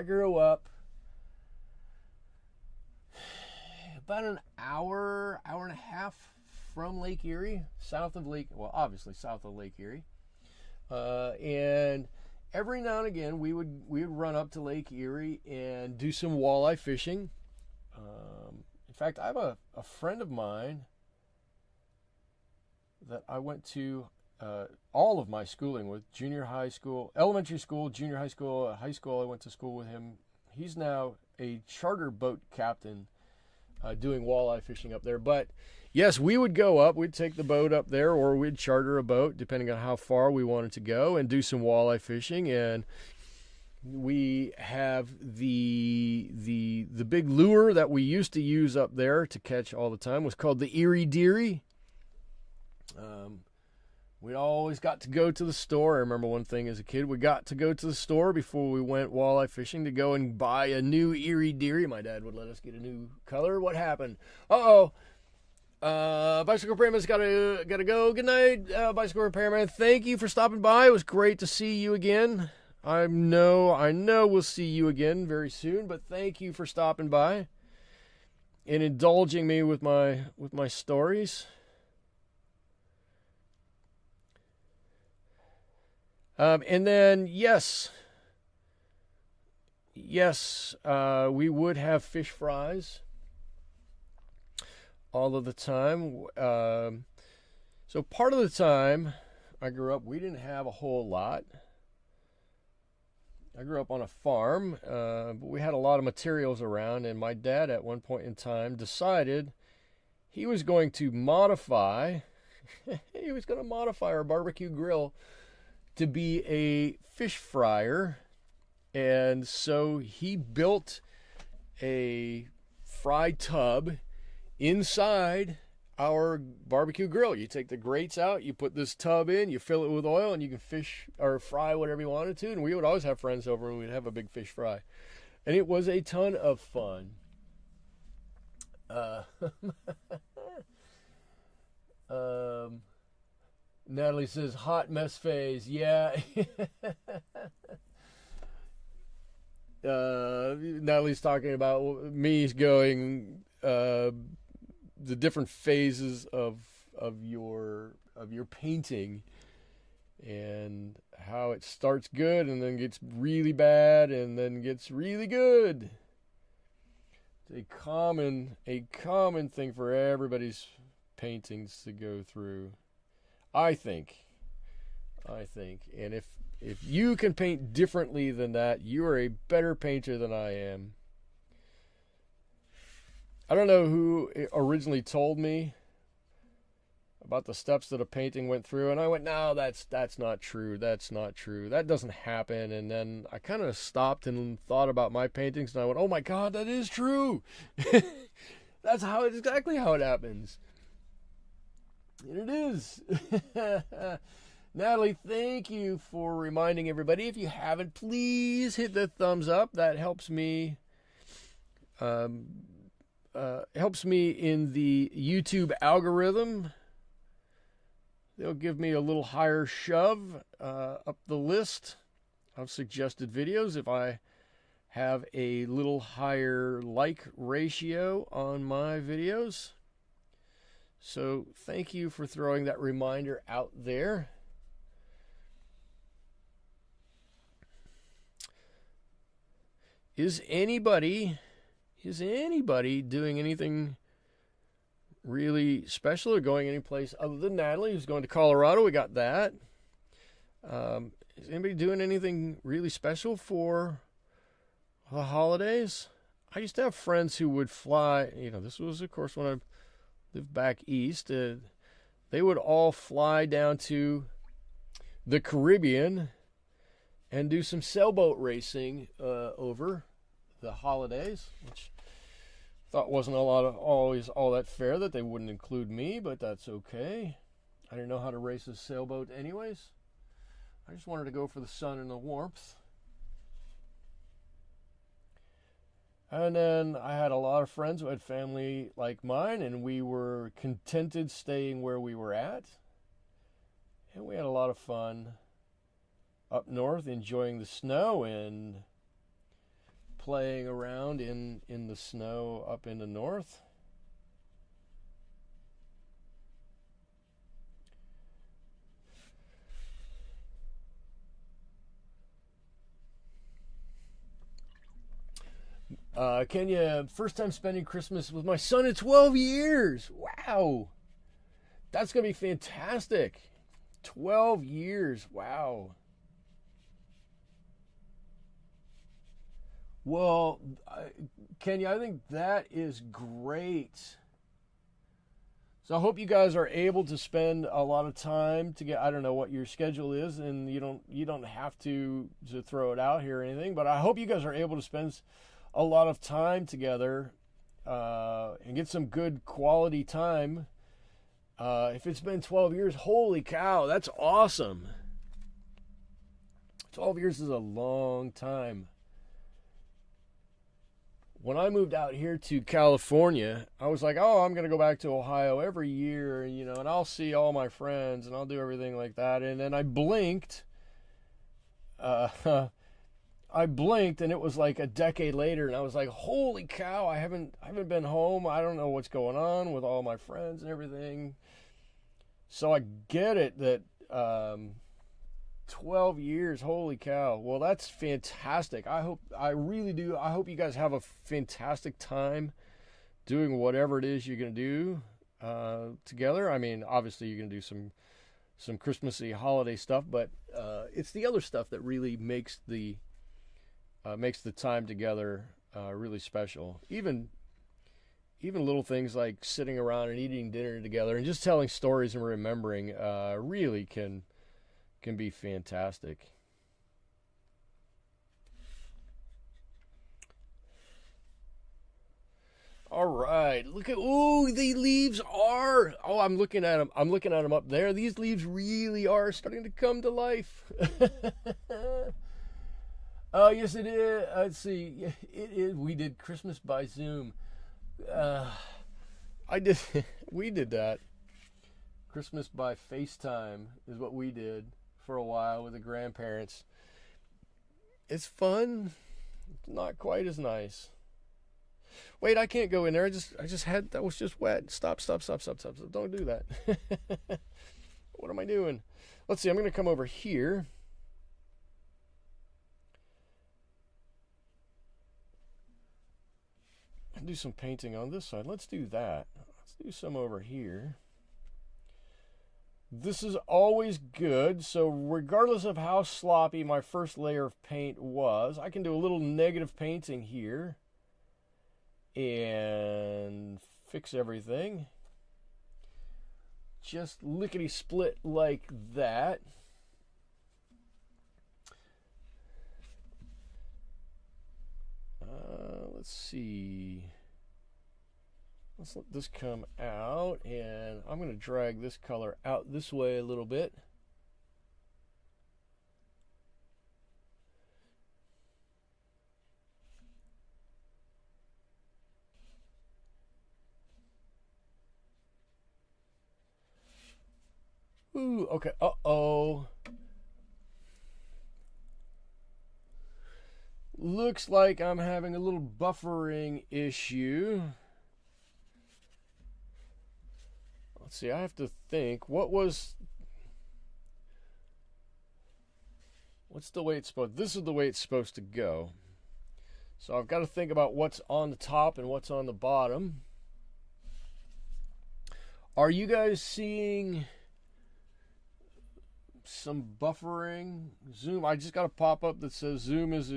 grew up about an hour and a half from Lake Erie, obviously south of Lake Erie, and every now and again we would run up to Lake Erie and do some walleye fishing. In fact, I have a friend of mine that I went to all of my schooling with, junior high school, elementary school, junior high school, high school. I went to school with him. He's now a charter boat captain doing walleye fishing up there. But yes, we would go up, we'd take the boat up there, or we'd charter a boat depending on how far we wanted to go, and do some walleye fishing. And we have the big lure that we used to use up there to catch all the time was called the Erie Deary. We always got to go to the store. I remember one thing as a kid, we got to go to the store before we went walleye fishing to go and buy a new Erie Deary. My dad would let us get a new color. What happened? Bicycle Repairman's gotta go. Good night, Bicycle Repairman. Thank you for stopping by. It was great to see you again. I know we'll see you again very soon, but thank you for stopping by and indulging me with my stories. And then yes, we would have fish fries all of the time. So part of the time I grew up, we didn't have a whole lot. I grew up on a farm, but we had a lot of materials around, and my dad at one point in time decided he was going to modify our barbecue grill to be a fish fryer. And so he built a fry tub inside our barbecue grill. You take the grates out, you put this tub in, you fill it with oil, and you can fish or fry whatever you wanted to. And we would always have friends over, and we'd have a big fish fry. And it was a ton of fun. Natalie says, hot mess phase. Yeah. Natalie's talking about me going the different phases of your painting, and how it starts good and then gets really bad and then gets really good. It's a common thing for everybody's paintings to go through. I think. And if you can paint differently than that, you are a better painter than I am. I don't know who originally told me about the steps that a painting went through, and I went, no, that's not true. That's not true. That doesn't happen. And then I kind of stopped and thought about my paintings, and I went, oh my God, that is true. That's exactly how it happens. And it is. Natalie, thank you for reminding everybody. If you haven't, please hit the thumbs up. That helps me. Helps me in the YouTube algorithm. They'll give me a little higher shove up the list of suggested videos if I have a little higher like ratio on my videos. So thank you for throwing that reminder out there. Is anybody doing anything really special or going any place other than Natalie, who's going to Colorado? We got that. Is anybody doing anything really special for the holidays? I used to have friends who would fly. This was, of course, when I lived back east. They would all fly down to the Caribbean and do some sailboat racing over the holidays, which I thought wasn't always all that fair that they wouldn't include me, but that's okay. I didn't know how to race a sailboat anyways. I just wanted to go for the sun and the warmth. And then I had a lot of friends who had family like mine, and we were contented staying where we were at. And we had a lot of fun up north, enjoying the snow and playing around in the snow up in the north. Kenya, first time spending Christmas with my son in 12 years. Wow. That's going to be fantastic. 12 years. Wow. Well, Kenya, I think that is great. So I hope you guys are able to spend a lot of time together. I don't know what your schedule is, and you don't have to throw it out here or anything, but I hope you guys are able to spend a lot of time together and get some good quality time. If it's been 12 years, holy cow, that's awesome. 12 years is a long time. When I moved out here to California, I was like, oh, I'm going to go back to Ohio every year, and I'll see all my friends, and I'll do everything like that. And then I blinked. I blinked, and it was like a decade later, and I was like, holy cow, I haven't been home. I don't know what's going on with all my friends and everything. So I get it that 12 years, holy cow. Well, that's fantastic. I really do. I hope you guys have a fantastic time doing whatever it is you're going to do together. I mean, obviously you're going to do some Christmassy holiday stuff, but it's the other stuff that really makes the time together really special. Even little things like sitting around and eating dinner together and just telling stories and remembering really can be fantastic. All right, look at, the leaves are, I'm looking at them up there. These leaves really are starting to come to life. Oh, yes, it is. Let's see. It is. We did Christmas by Zoom. We did that. Christmas by FaceTime is what we did for a while with the grandparents. It's fun. Not quite as nice. Wait, I can't go in there. That was just wet. Stop. Don't do that. What am I doing? Let's see. I'm going to come over here. do some painting on this side. Let's do that. Let's do some over here. This is always good, so regardless of how sloppy my first layer of paint was, I can do a little negative painting here and fix everything. Just lickety-split like that. Let's see. Let's let this come out, and I'm going to drag this color out this way a little bit. Ooh, okay. Uh-oh. Looks like I'm having a little buffering issue. Let's see, I have to think. What's the way it's supposed? This is the way it's supposed to go. So I've got to think about what's on the top and what's on the bottom. Are you guys seeing some buffering? Zoom, I just got a pop-up that says Zoom is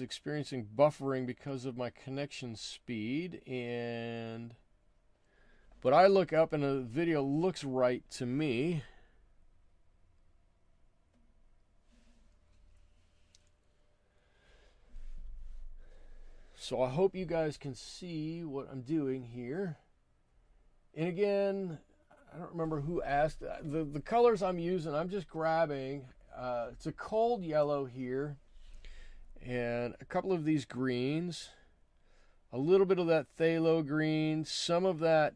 experiencing buffering because of my connection speed, but I look up and the video looks right to me. So I hope you guys can see what I'm doing here. And again, I don't remember who asked. The colors I'm using, I'm just grabbing. It's a cold yellow here, and a couple of these greens, a little bit of that phthalo green, some of that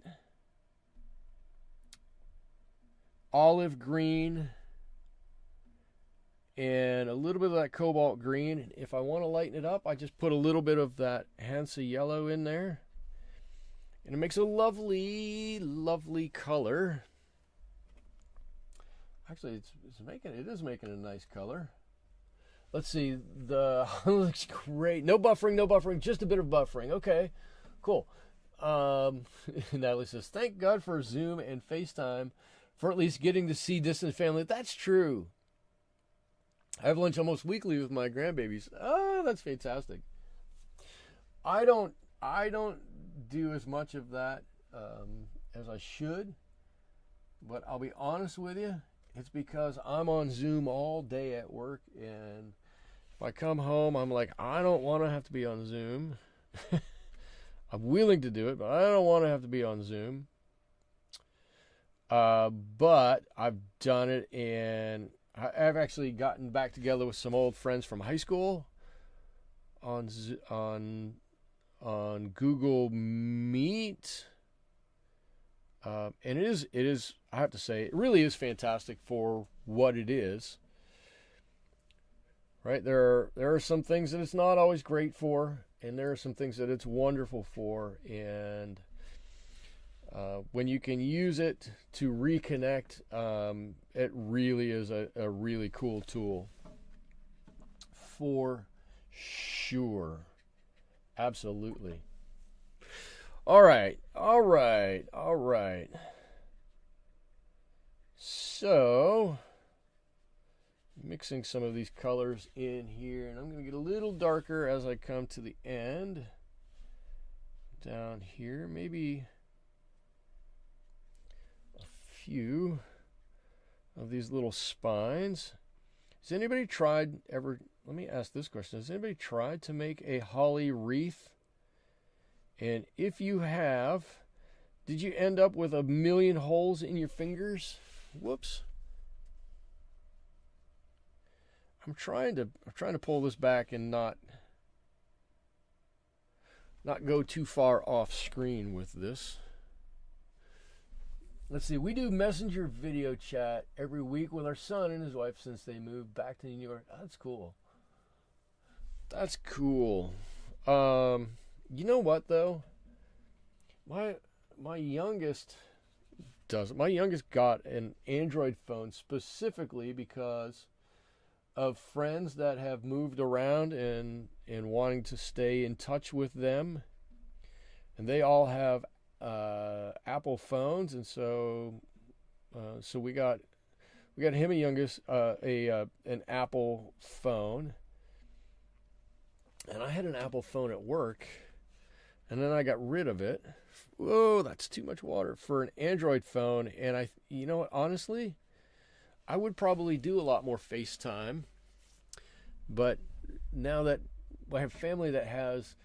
olive green, and a little bit of that cobalt green. And if I want to lighten it up, I just put a little bit of that Hansa Yellow in there, and it makes a lovely, lovely color. Actually, it is making a nice color. Let's see, looks great. No buffering, just a bit of buffering. Okay, cool. Natalie says, thank God for Zoom and FaceTime for at least getting to see distant family. That's true. I have lunch almost weekly with my grandbabies. Oh, that's fantastic. I don't do as much of that as I should, but I'll be honest with you, it's because I'm on Zoom all day at work, and if I come home, I'm like, I don't want to have to be on Zoom. I'm willing to do it, but I don't want to have to be on Zoom. But I've done it, and I've actually gotten back together with some old friends from high school on Google Meet. And it is, I have to say, it really is fantastic for what it is. Right? There are some things that it's not always great for, and there are some things that it's wonderful for. And when you can use it to reconnect, it really is a really cool tool. For sure. Absolutely. All right. So, mixing some of these colors in here, and I'm going to get a little darker as I come to the end. Down here, maybe a few of these little spines. Has anybody tried ever, let me ask this question, has anybody tried to make a holly wreath? And if you have, did you end up with a million holes in your fingers? Whoops. I'm trying to pull this back and not go too far off screen with this. Let's see, we do messenger video chat every week with our son and his wife since they moved back to New York. That's cool. That's cool. You know what though? My youngest got an Android phone specifically because of friends that have moved around and wanting to stay in touch with them, and they all have Apple phones, and so we got him a youngest an Apple phone, and I had an Apple phone at work, and then I got rid of it. Whoa, that's too much water for an Android phone. And you know what, honestly, I would probably do a lot more FaceTime, but now that I have family that has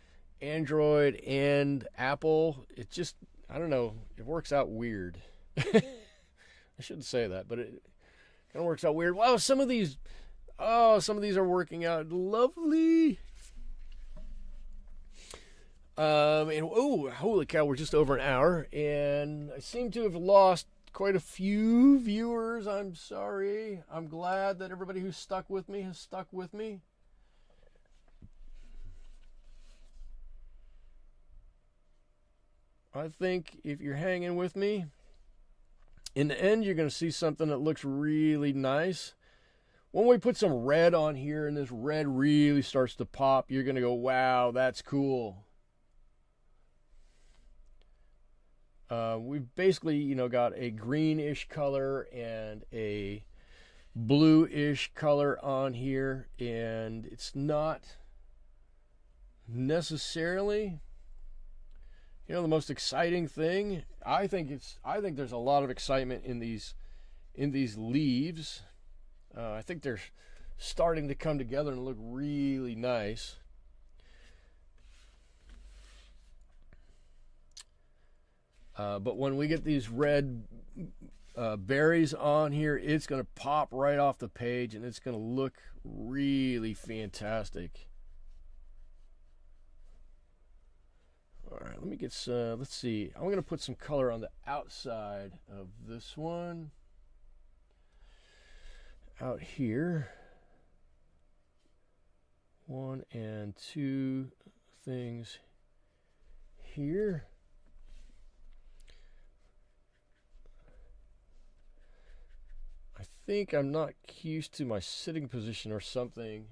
Android and Apple, it just, I don't know, it works out weird. I shouldn't say that, but it kind of works out weird. Wow, some of these are working out lovely. And holy cow, we're just over an hour, and I seem to have lost quite a few viewers. I'm sorry. I'm glad that everybody who's stuck with me has stuck with me. I think if you're hanging with me, in the end, you're going to see something that looks really nice. When we put some red on here and this red really starts to pop, you're going to go, wow, that's cool. We've basically, got a greenish color and a bluish color on here, and it's not necessarily, the most exciting thing. I think there's a lot of excitement in these leaves. I think they're starting to come together and look really nice. But when we get these red berries on here, it's going to pop right off the page, and it's going to look really fantastic. All right, let me get some, let's see. I'm going to put some color on the outside of this one. Out here. 1 and 2 things here. I think I'm not used to my sitting position or something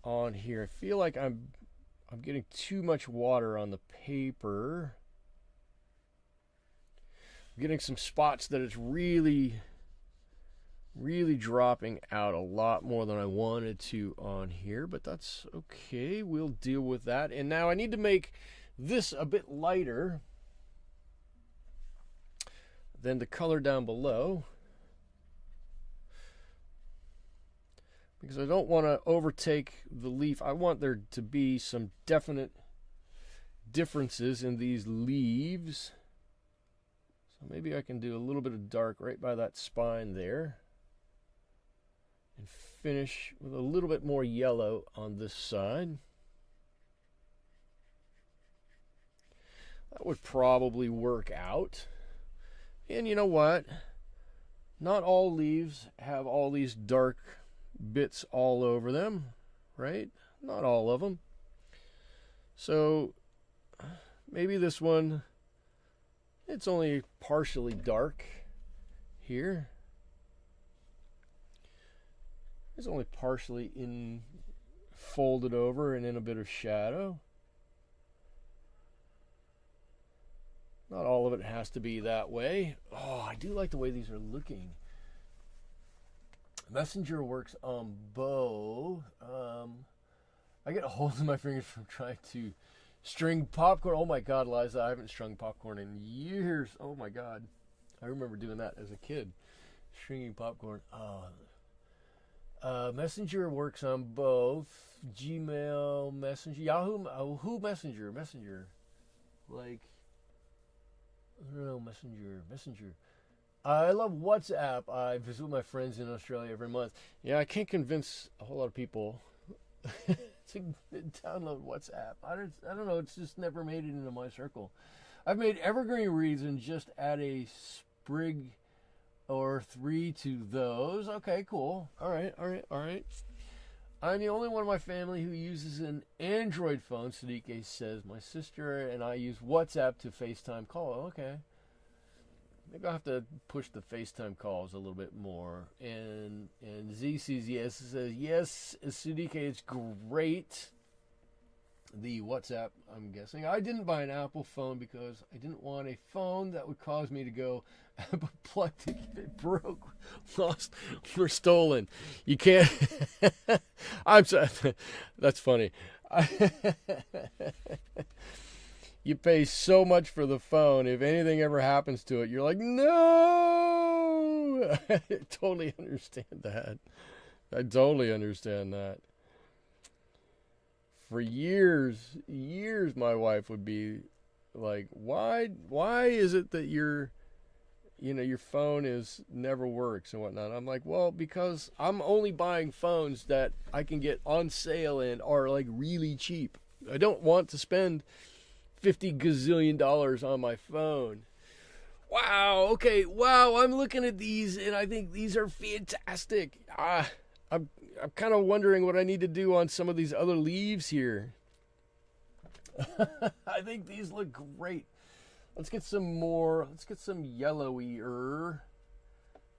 on here. I feel like I'm getting too much water on the paper. I'm getting some spots that it's really dropping out a lot more than I wanted to on here, but that's okay. We'll deal with that. And now I need to make this a bit lighter than the color down below, because I don't want to overtake the leaf. I want there to be some definite differences in these leaves. So maybe I can do a little bit of dark right by that spine there, and finish with a little bit more yellow on this side. That would probably work out. And you know what? Not all leaves have all these dark bits all over them, right? Not all of them. So maybe this one, it's only partially dark here. It's only partially folded over and in a bit of shadow. Not all of it has to be that way. Oh, I do like the way these are looking. Messenger works on bow. I get holes in my fingers from trying to string popcorn. Oh my God, Liza, I haven't strung popcorn in years. Oh my God. I remember doing that as a kid. Stringing popcorn. Messenger works on both Gmail, Messenger, Yahoo Messenger. Like, I don't know, Messenger. I love WhatsApp. I visit with my friends in Australia every month. Yeah, I can't convince a whole lot of people to download WhatsApp. I don't know. It's just never made it into my circle. I've made evergreen wreaths and just add a sprig or 3 to those. Okay, cool. All right. I'm the only one in my family who uses an Android phone, Sadiq says. My sister and I use WhatsApp to FaceTime call. Okay. Maybe I'll have to push the FaceTime calls a little bit more. And Z says yes. It says yes, Sudike, it's great. The WhatsApp, I'm guessing. I didn't buy an Apple phone because I didn't want a phone that would cause me to go apoplectic if it broke, lost, or stolen. You can't. I'm sorry. That's funny. You pay so much for the phone. If anything ever happens to it, you're like, no. I totally understand that. I totally understand that. For years, my wife would be like, why is it that your phone never works and whatnot? I'm like, well, because I'm only buying phones that I can get on sale and are like really cheap. I don't want to spend $50 gazillion on my phone. Wow. Okay. Wow. I'm looking at these and I think these are fantastic. I'm kind of wondering what I need to do on some of these other leaves here. I think these look great. Let's get some more. Let's get some yellowier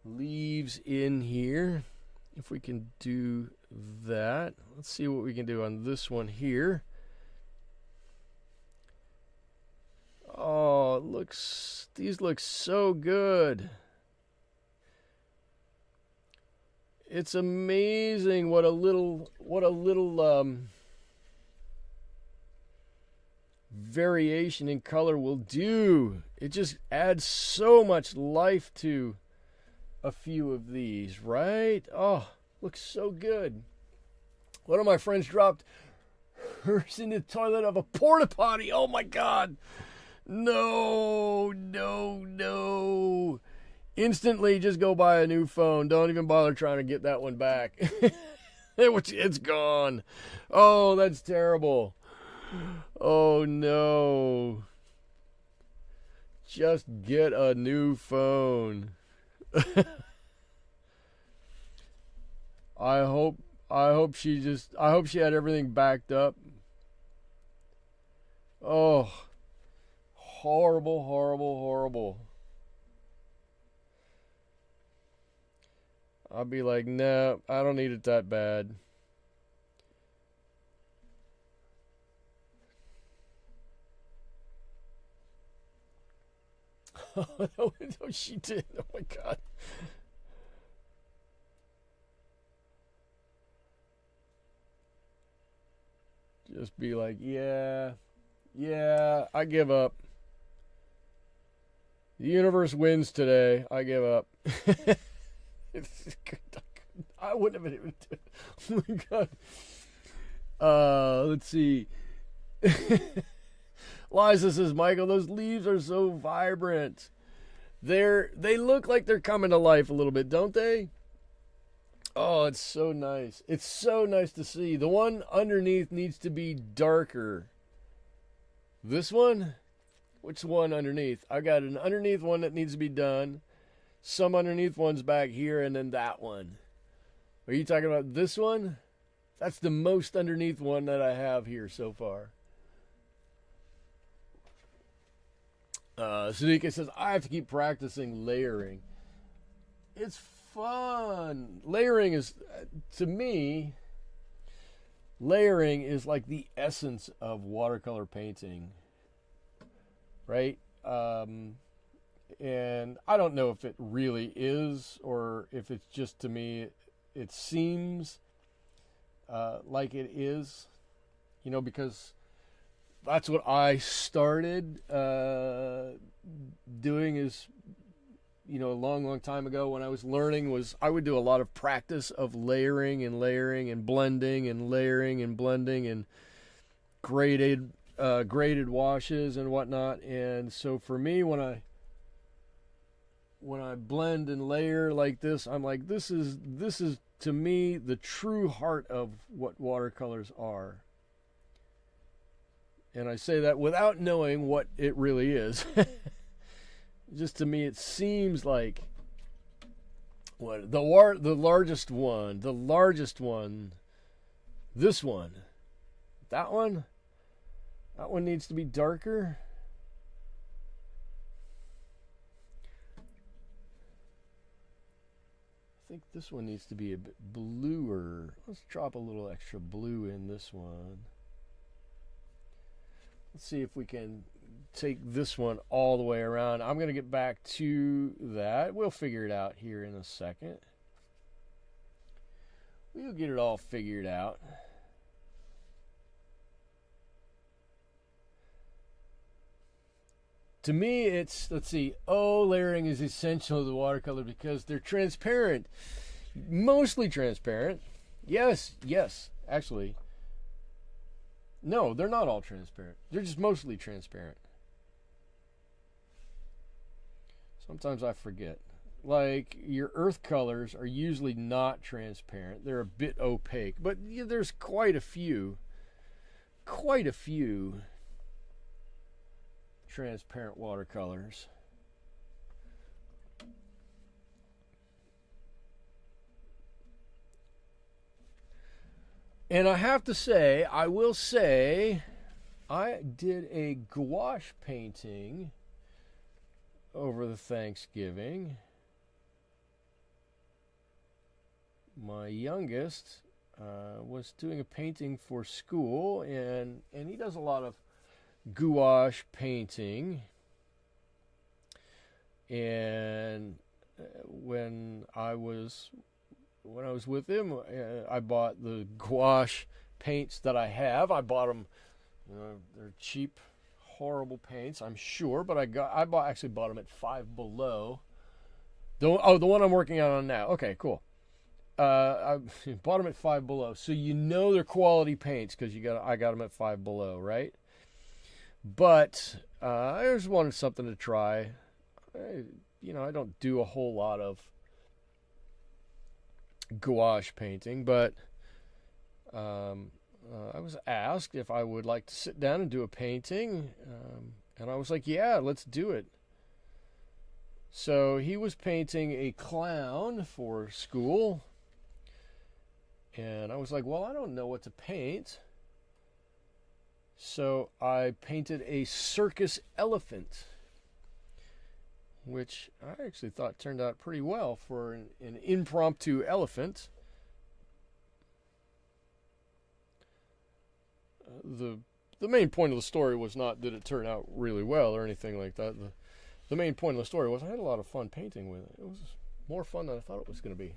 leaves in here. If we can do that. Let's see what we can do on this one here. Oh, these look so good. It's amazing what a little variation in color will do. It just adds so much life to a few of these, right? Oh, looks so good. One of my friends dropped hers in the toilet of a porta potty. Oh my God. No. Instantly, just go buy a new phone. Don't even bother trying to get that one back. It's gone. Oh, that's terrible. Oh, no. Just get a new phone. I hope she had everything backed up. Oh, horrible. I'll be like, no, I don't need it that bad. No, she did. Oh my God. Just be like, yeah, I give up. The universe wins today. I give up. I wouldn't have been able to do it. Oh my God. Let's see. Liza says, Michael, those leaves are so vibrant. They look like they're coming to life a little bit, don't they? Oh, it's so nice. It's so nice to see. The one underneath needs to be darker. This one? Which one underneath? I got an underneath one that needs to be done. Some underneath ones back here, and then that one. Are you talking about this one? That's the most underneath one that I have here so far. Sudika says, I have to keep practicing layering. It's fun. Layering is, to me, layering is like the essence of watercolor painting. Right? And I don't know if it really is or if it's just, to me, it seems like it is, because that's what I started doing is, a long time ago when I was learning was I would do a lot of practice of layering and blending and layering and blending and graded washes and whatnot. And so for me, when I blend and layer like this, I'm like, this is to me the true heart of what watercolors are. And I say that without knowing what it really is. Just to me, it seems like what the largest one, this one, that one needs to be darker. think this one needs to be a bit bluer. Let's drop a little extra blue in this one. Let's see if we can take this one all the way around. I'm going to get back to that. We'll figure it out here in a second. We'll get it all figured out. To me, it's, let's see, layering is essential to the watercolor because they're transparent. Mostly transparent. Yes, actually. No, they're not all transparent. They're just mostly transparent. Sometimes I forget. Like, your earth colors are usually not transparent. They're a bit opaque. But yeah, there's quite a few transparent watercolors. And I have to say, I will say, I did a gouache painting over the Thanksgiving. My youngest was doing a painting for school, and he does a lot of gouache painting. And when I was with him, I bought the gouache paints that I have. I bought them. They're cheap, horrible paints, I'm sure, but actually bought them at Five Below. The one I'm working on now. Okay, cool. I bought them at Five Below, so you know they're quality paints because I got them at Five Below, right? But I just wanted something to try. I don't do a whole lot of gouache painting, but I was asked if I would like to sit down and do a painting, and I was like, yeah, let's do it. So he was painting a clown for school, and I was like, well, I don't know what to paint. So I painted a circus elephant, which I actually thought turned out pretty well for an impromptu elephant. The main point of the story was not that it turned out really well or anything like that. The main point of the story was I had a lot of fun painting with it. It was more fun than I thought it was going to be.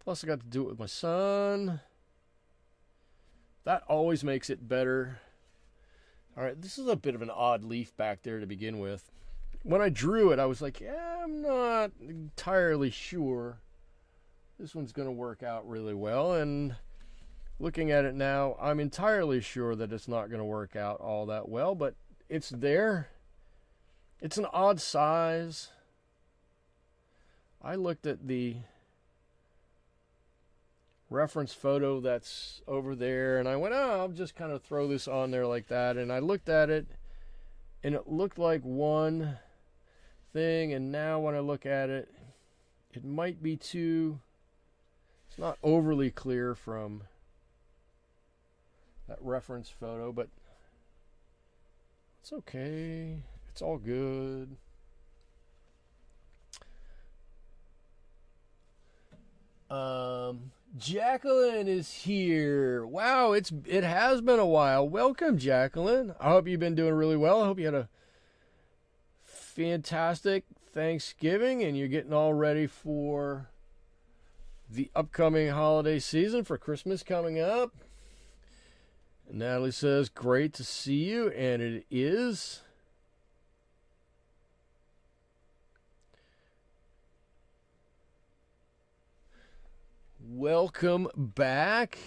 Plus I got to do it with my son. That always makes it better. All right, this is a bit of an odd leaf back there to begin with. When I drew it, I was like, yeah, I'm not entirely sure this one's going to work out really well. And looking at it now, I'm entirely sure that it's not going to work out all that well, but it's there. It's an odd size. I looked at the reference photo that's over there, and I went, I'll just kind of throw this on there like that. And I looked at it, and it looked like one thing, and now when I look at it, it might be two. It's not overly clear from that reference photo, but it's okay. It's all good. Jacqueline is here. Wow, it has been a while. Welcome, Jacqueline. I hope you've been doing really well. I hope you had a fantastic Thanksgiving and you're getting all ready for the upcoming holiday season, for Christmas coming up. Natalie says, great to see you, and it is. Welcome back.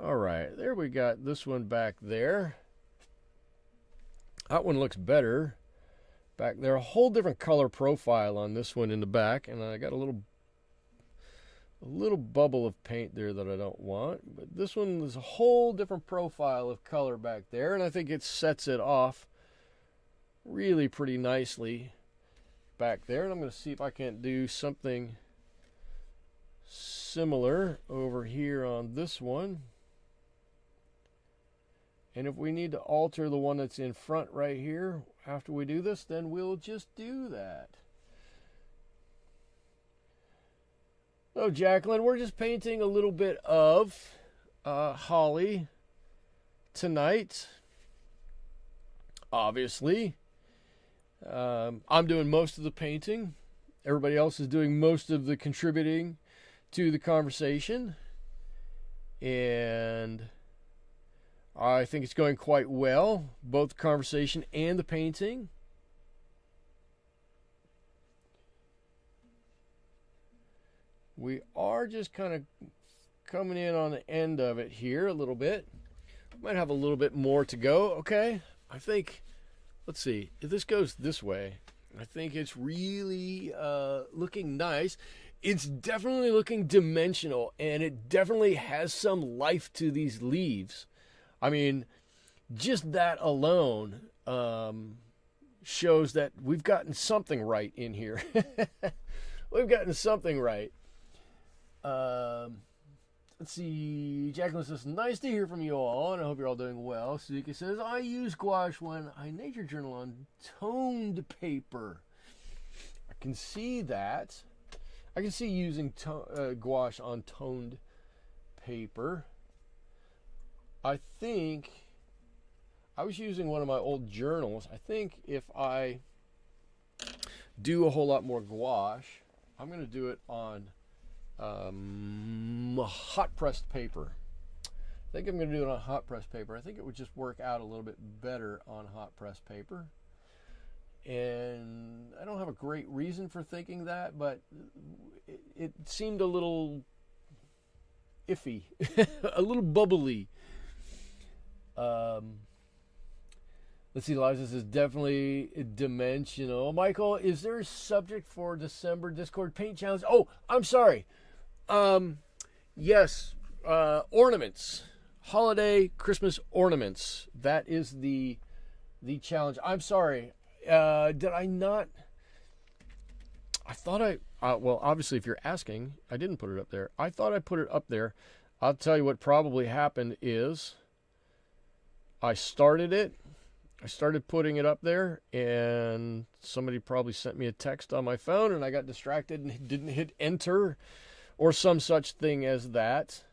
All right, there we got this one back there. That one looks better back there. A whole different color profile on this one in the back, and I got a little bubble of paint there that I don't want. But this one is a whole different profile of color back there, and I think it sets it off really pretty nicely back there. And I'm going to see if I can't do something similar over here on this one. And if we need to alter the one that's in front right here after we do this, then we'll just do that. So Jacqueline, we're just painting a little bit of holly tonight. Obviously. I'm doing most of the painting. Everybody else is doing most of the contributing to the conversation. And I think it's going quite well, both the conversation and the painting. We are just kind of coming in on the end of it here a little bit. Might have a little bit more to go. Okay, I think, let's see, if this goes this way, I think it's really looking nice. It's definitely looking dimensional, and it definitely has some life to these leaves. I mean, just that alone shows that we've gotten something right in here. We've gotten something right. Let's see. Jacqueline says, nice to hear from you all, and I hope you're all doing well. Suzuki says, I use gouache when I nature journal on toned paper. I can see that. I can see using gouache on toned paper. I think I was using one of my old journals. I think if I do a whole lot more gouache, I'm going to do it on hot pressed paper. I think I'm going to do it on hot pressed paper. I think it would just work out a little bit better on hot pressed paper. And I don't have a great reason for thinking that, but it seemed a little iffy, a little bubbly. Let's see, Eliza says definitely dimensional. Michael, is there a subject for December Discord Paint Challenge? Oh, I'm sorry. Yes, ornaments, holiday Christmas ornaments. That is the challenge. I'm sorry. Did I not? I thought well, obviously, if you're asking, I didn't put it up there. I thought I put it up there. I'll tell you what probably happened is I started it. I started putting it up there, and somebody probably sent me a text on my phone, and I got distracted and didn't hit enter or some such thing as that.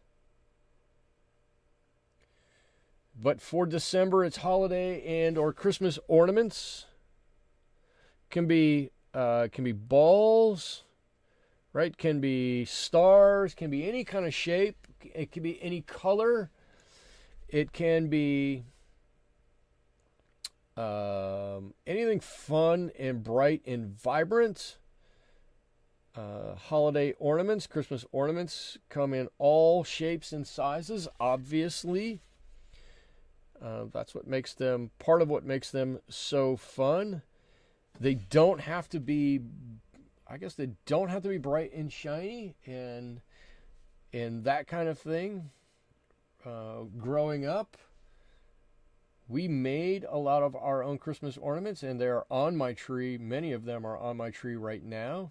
But for December, it's holiday and or Christmas ornaments. Can be balls, right? Can be stars. Can be any kind of shape. It can be any color. It can be anything fun and bright and vibrant. Holiday ornaments, Christmas ornaments come in all shapes and sizes, obviously. That's what makes them, part of what makes them so fun. They don't have to be, I guess they don't have to be bright and shiny and that kind of thing. Growing up, we made a lot of our own Christmas ornaments, and they're on my tree. Many of them are on my tree right now.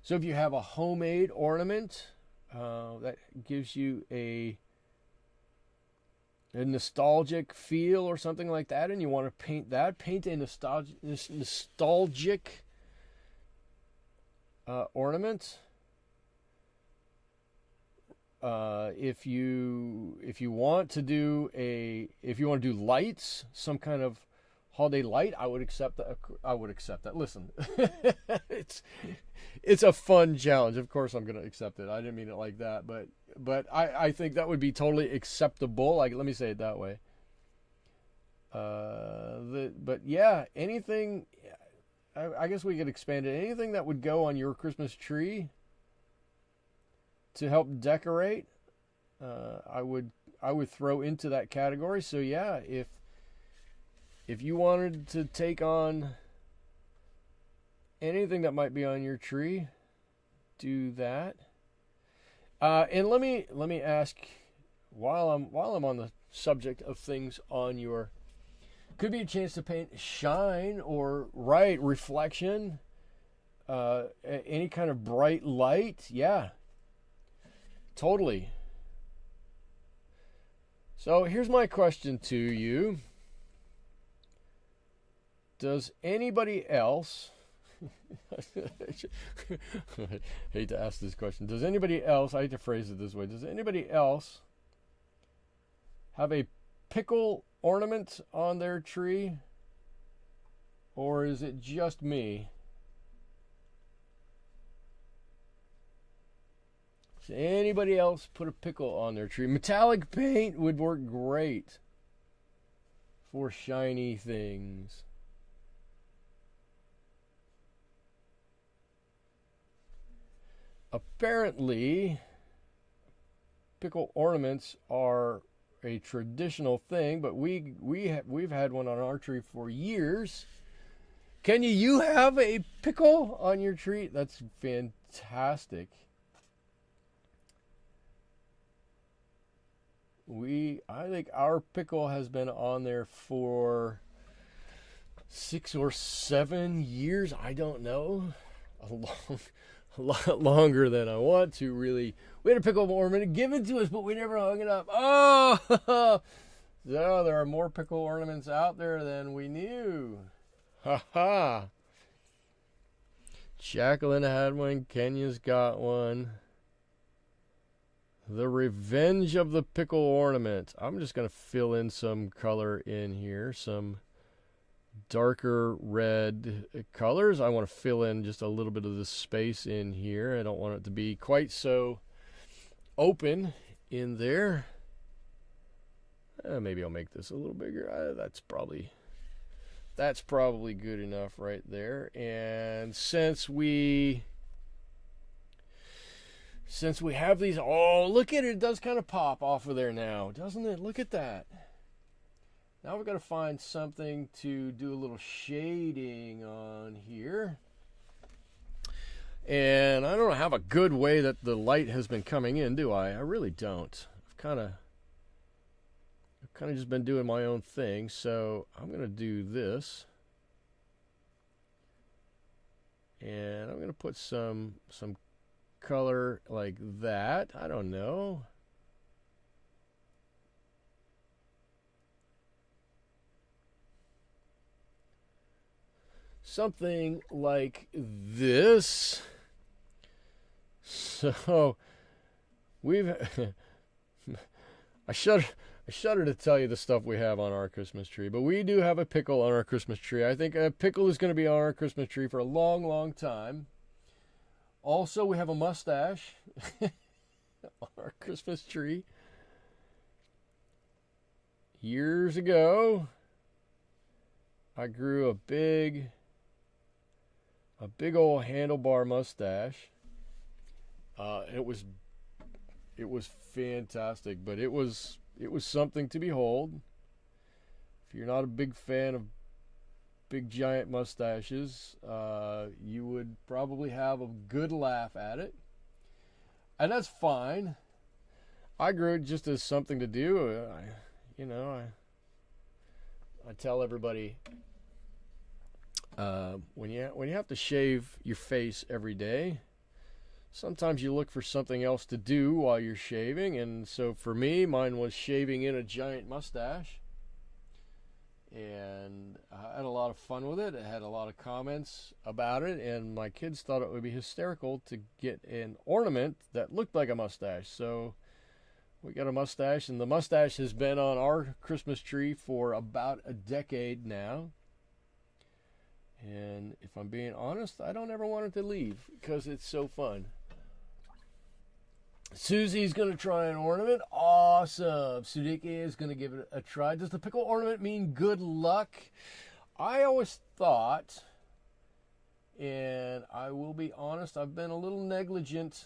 So if you have a homemade ornament that gives you a nostalgic feel or something like that, and you want to paint that, paint a nostalgic ornament. If you want to do lights, some kind of holiday light, I would accept that. Listen, it's a fun challenge. Of course, I'm going to accept it. I didn't mean it like that, but I think that would be totally acceptable. Like, let me say it that way. But yeah, anything. I guess we could expand it. Anything that would go on your Christmas tree to help decorate, I would throw into that category. So yeah, if you wanted to take on anything that might be on your tree, do that. And let me ask, while I'm on the subject of things on your, could be a chance to paint shine or reflection, any kind of bright light. Yeah, totally. So here's my question to you. Does anybody else, I hate to ask this question, does anybody else, I hate to phrase it this way, does anybody else have a pickle ornament on their tree? Or is it just me? Does anybody else put a pickle on their tree? Metallic paint would work great for shiny things. Apparently, pickle ornaments are a traditional thing, but we've had one on our tree for years. Can you have a pickle on your tree? That's fantastic. I think our pickle has been on there for 6 or 7 years. I don't know. A lot longer than I want to, really. We had a pickle ornament given to us, but we never hung it up. Oh! So there are more pickle ornaments out there than we knew. Ha ha! Jacqueline had one. Kenya's got one. The Revenge of the Pickle Ornament. I'm just going to fill in some color in here. Some darker red colors. I want to fill in just a little bit of the space in here. I don't want it to be quite so open in there. Maybe I'll make this a little bigger. That's probably good enough right there. And since we have these, oh, look at it. It does kind of pop off of there now, doesn't it? Look at that. Now we've got to find something to do a little shading on here. And I don't have a good way that the light has been coming in, do I? I really don't. I've kind of just been doing my own thing. So I'm going to do this. And I'm going to put some color like that. I don't know. Something like this. So we've I shudder to tell you the stuff we have on our Christmas tree, but we do have a pickle on our Christmas tree. I think a pickle is going to be on our Christmas tree for a long, long time. Also, we have a mustache on our Christmas tree. Years ago, I grew a big old handlebar mustache. It was fantastic, but it was something to behold. If you're not a big fan of big giant mustaches, you would probably have a good laugh at it, and that's fine. I grew it just as something to do. I tell everybody, when you have to shave your face every day, sometimes you look for something else to do while you're shaving. And so for me, mine was shaving in a giant mustache. And I had a lot of fun with it. I had a lot of comments about it. And my kids thought it would be hysterical to get an ornament that looked like a mustache. So we got a mustache. And the mustache has been on our Christmas tree for about a decade now. And if I'm being honest, I don't ever want it to leave because it's so fun. Susie's going to try an ornament. Awesome. Sudike is going to give it a try. Does the pickle ornament mean good luck? I always thought, and I will be honest, I've been a little negligent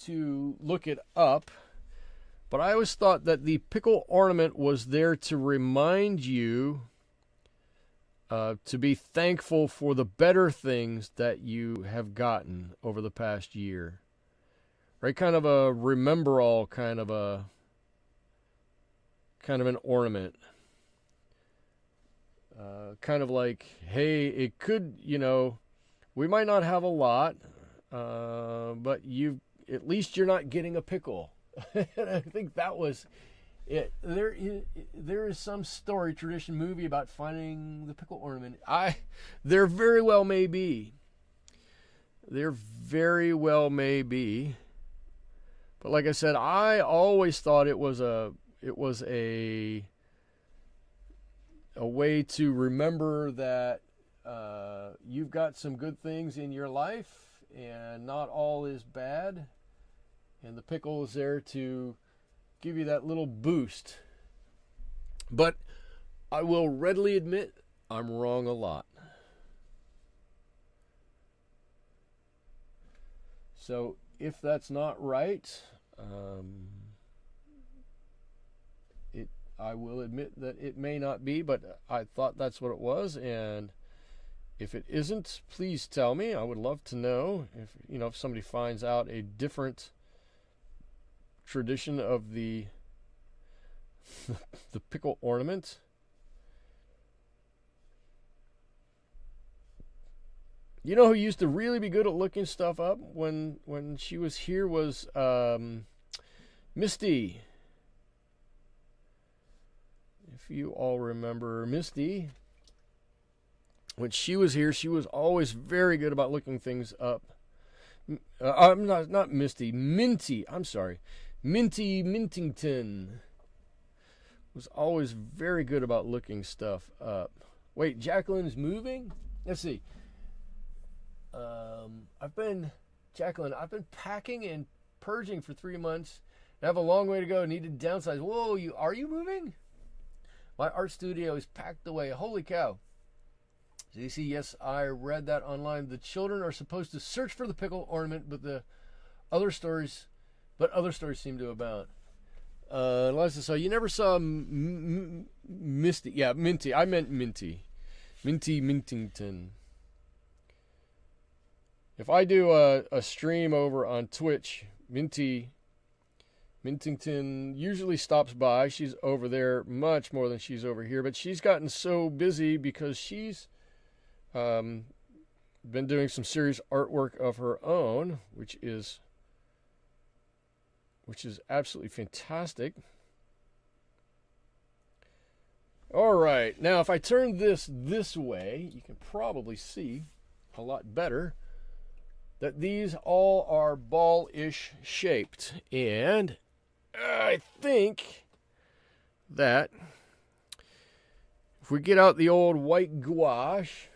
to look it up, but I always thought that the pickle ornament was there to remind you to be thankful for the better things that you have gotten over the past year. Right, kind of a remember all kind of an ornament. Kind of like, hey, it could, we might not have a lot, but at least you're not getting a pickle. And I think that was There is some story, tradition, movie about finding the pickle ornament. There very well may be. There very well may be. But like I said, I always thought it was a way to remember that you've got some good things in your life and not all is bad. And the pickle is there to give you that little boost. But I will readily admit I'm wrong a lot. So if that's not right, I will admit that it may not be, but I thought that's what it was. And if it isn't, please tell me. I would love to know if somebody finds out a different tradition of the pickle ornament. You know who used to really be good at looking stuff up when she was here was Misty. If you all remember Misty, when she was here, she was always very good about looking things up. I'm not Misty, Minty. I'm sorry. Minty Mintington was always very good about looking stuff up. Wait, Jacqueline's moving? Let's see. I've been packing and purging for 3 months. I have a long way to go. Need to downsize. Whoa, are you moving? My art studio is packed away. Holy cow. So you see, yes, I read that online. The children are supposed to search for the pickle ornament, but other stories seem to abound. Eliza, so you never saw Misty? Yeah, Minty. I meant Minty. Minty Mintington. If I do a stream over on Twitch, Minty Mintington usually stops by. She's over there much more than she's over here, but she's gotten so busy because she's been doing some serious artwork of her own, which is absolutely fantastic. All right, now if I turn this way, you can probably see a lot better that these all are ball-ish shaped. And I think that if we get out the old white gouache,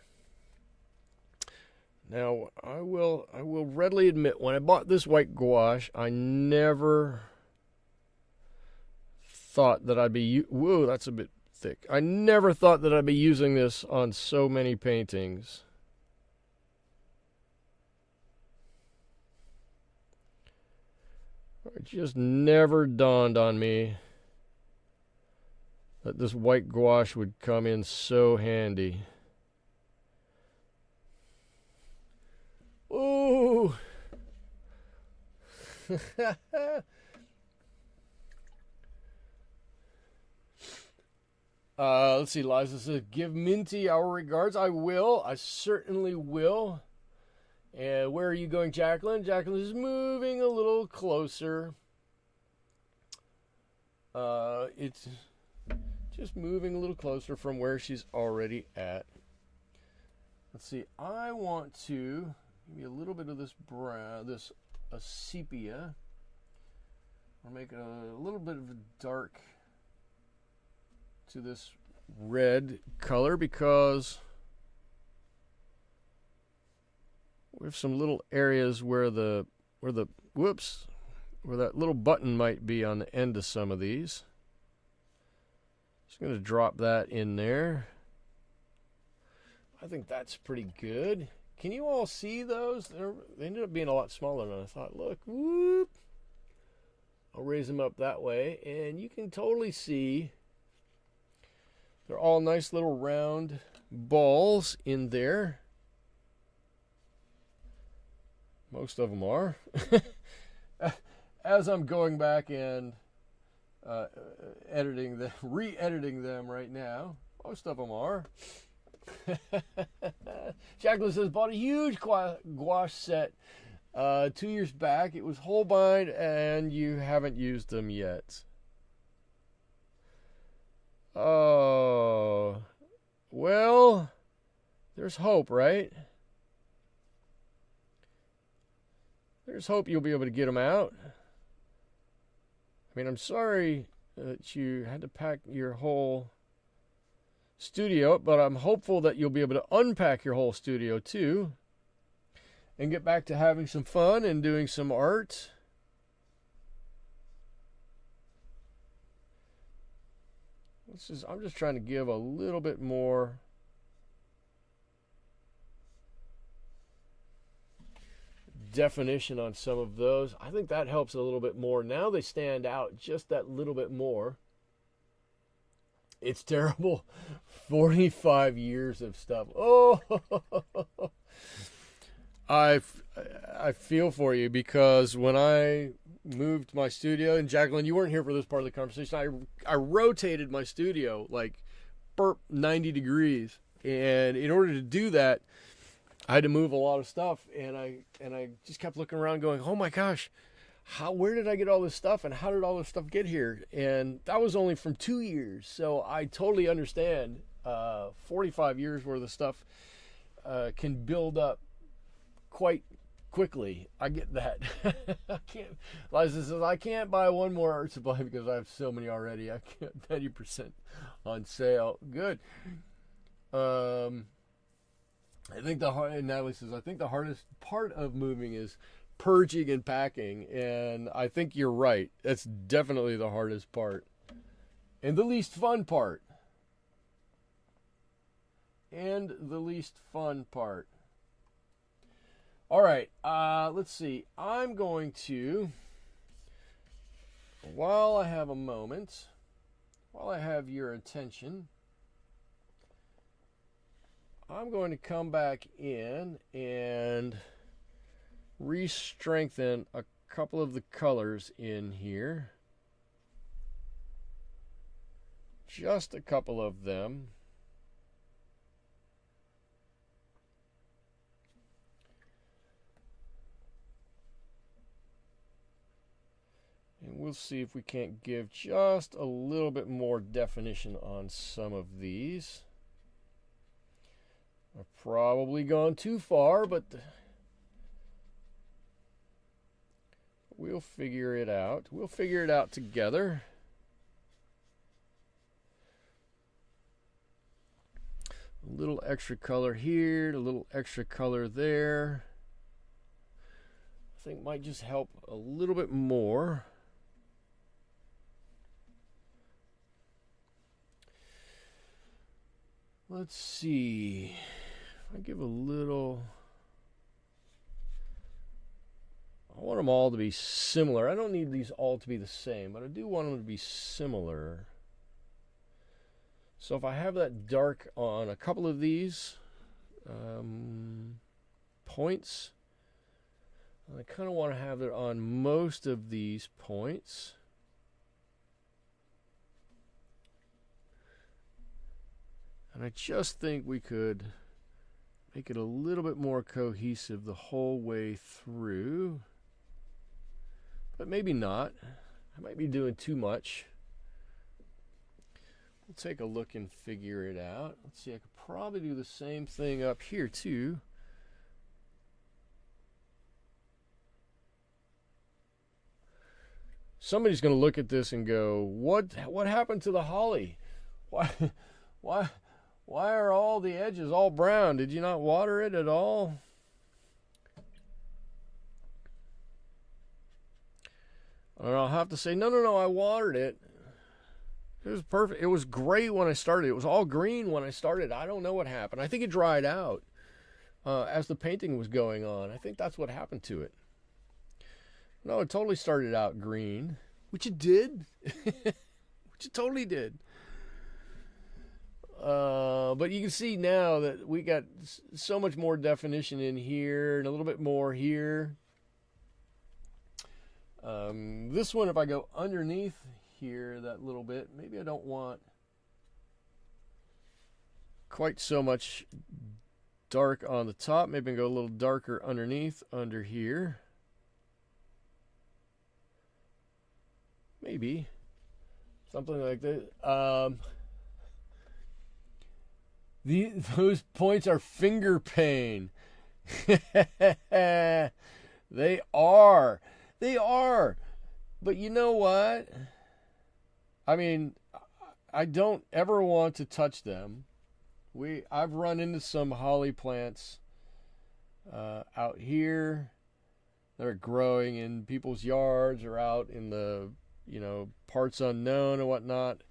now I will readily admit, when I bought this white gouache, I never thought that I'd be, whoa, that's a bit thick. I never thought that I'd be using this on so many paintings. It just never dawned on me that this white gouache would come in so handy. Ooh! Let's see, Liza says, give Minty our regards. I will. I certainly will. And where are you going, Jacqueline? Jacqueline is moving a little closer. It's just moving a little closer from where she's already at. Let's see. I want to give me a little bit of this brown, this sepia. I'll make a little bit of a dark to this red color because we have some little areas where that little button might be on the end of some of these. Just going to drop that in there. I think that's pretty good. Can you all see those? They ended up being a lot smaller than I thought. Look, whoop. I'll raise them up that way, and you can totally see they're all nice little round balls in there. Most of them are. As I'm going back and editing them, re-editing them right now, most of them are. Jacqueline says, bought a huge gouache set 2 years back. It was whole bind and you haven't used them yet. Oh, well, there's hope, right? There's hope you'll be able to get them out. I mean, I'm sorry that you had to pack your whole studio, but I'm hopeful that you'll be able to unpack your whole studio too and get back to having some fun and doing some art. I'm just trying to give a little bit more definition on some of those. I think that helps a little bit more. Now they stand out just that little bit more. It's terrible. 45 years of stuff. Oh, I feel for you, because when I moved my studio, and Jacqueline, you weren't here for this part of the conversation, I rotated my studio like 90 degrees, and in order to do that, I had to move a lot of stuff, and I just kept looking around going, oh my gosh, where did I get all this stuff, and how did all this stuff get here? And that was only from 2 years, so I totally understand. 45 years worth of stuff can build up quite quickly. I get that. Liza says, I can't buy one more art supply because I have so many already. I can't, 90% on sale. Good. I think Natalie says, I think the hardest part of moving is purging and packing. And I think you're right. That's definitely the hardest part. And the least fun part. All right, let's see. I'm going to, while I have a moment, while I have your attention, I'm going to come back in and re-strengthen a couple of the colors in here. Just a couple of them. And we'll see if we can't give just a little bit more definition on some of these. I've probably gone too far, but we'll figure it out. We'll figure it out together. A little extra color here, a little extra color there. I think might just help a little bit more. Let's see. I give a little. I want them all to be similar. I don't need these all to be the same, but I do want them to be similar. So if I have that dark on a couple of these points, I kind of want to have it on most of these points. And I just think we could make it a little bit more cohesive the whole way through. But maybe not. I might be doing too much. We'll take a look and figure it out. Let's see, I could probably do the same thing up here too. Somebody's going to look at this and go, what happened to the holly? Why are all the edges all brown? Did you not water it at all? And I'll have to say, no, I watered it. It was perfect. It was gray when I started. It was all green when I started. I don't know what happened. I think it dried out as the painting was going on. I think that's what happened to it. No, it totally started out green, which it did. Which it totally did. But you can see now that we got so much more definition in here and a little bit more here. This one, if I go underneath here that little bit, maybe I don't want quite so much dark on the top. Maybe I can go a little darker underneath, under here. Maybe something like that. Those points are finger pain. They are. They are. But you know what? I mean, I don't ever want to touch them. I've run into some holly plants out here that are growing in people's yards or out in the, parts unknown and whatnot.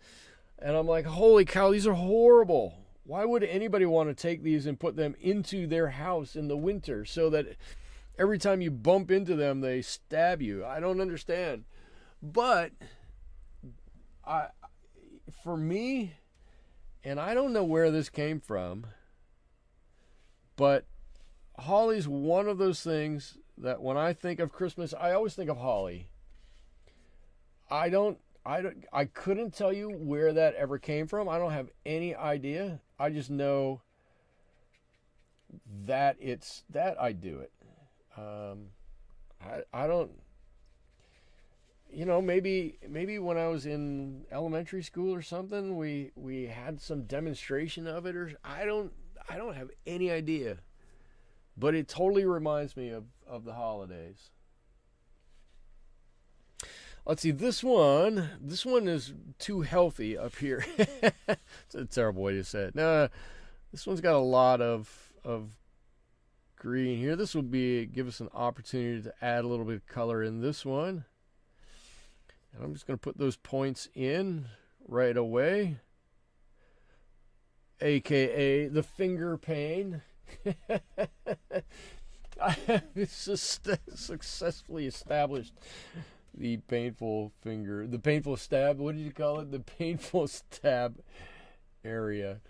And I'm like, holy cow, these are horrible. Why would anybody want to take these and put them into their house in the winter so that every time you bump into them, they stab you? I don't understand. But for me, and I don't know where this came from, but holly's one of those things that when I think of Christmas, I always think of holly. I couldn't tell you where that ever came from. I don't have any idea. I just know that I do it. I don't, maybe when I was in elementary school or something, we had some demonstration of it, or I don't have any idea. But it totally reminds me of the holidays. Let's see, this one is too healthy up here. It's a terrible way to say it. No, this one's got a lot of green here. This will give us an opportunity to add a little bit of color in this one. And I'm just going to put those points in right away, aka the finger pain. I have successfully established the painful stab, what did you call it? The painful stab area.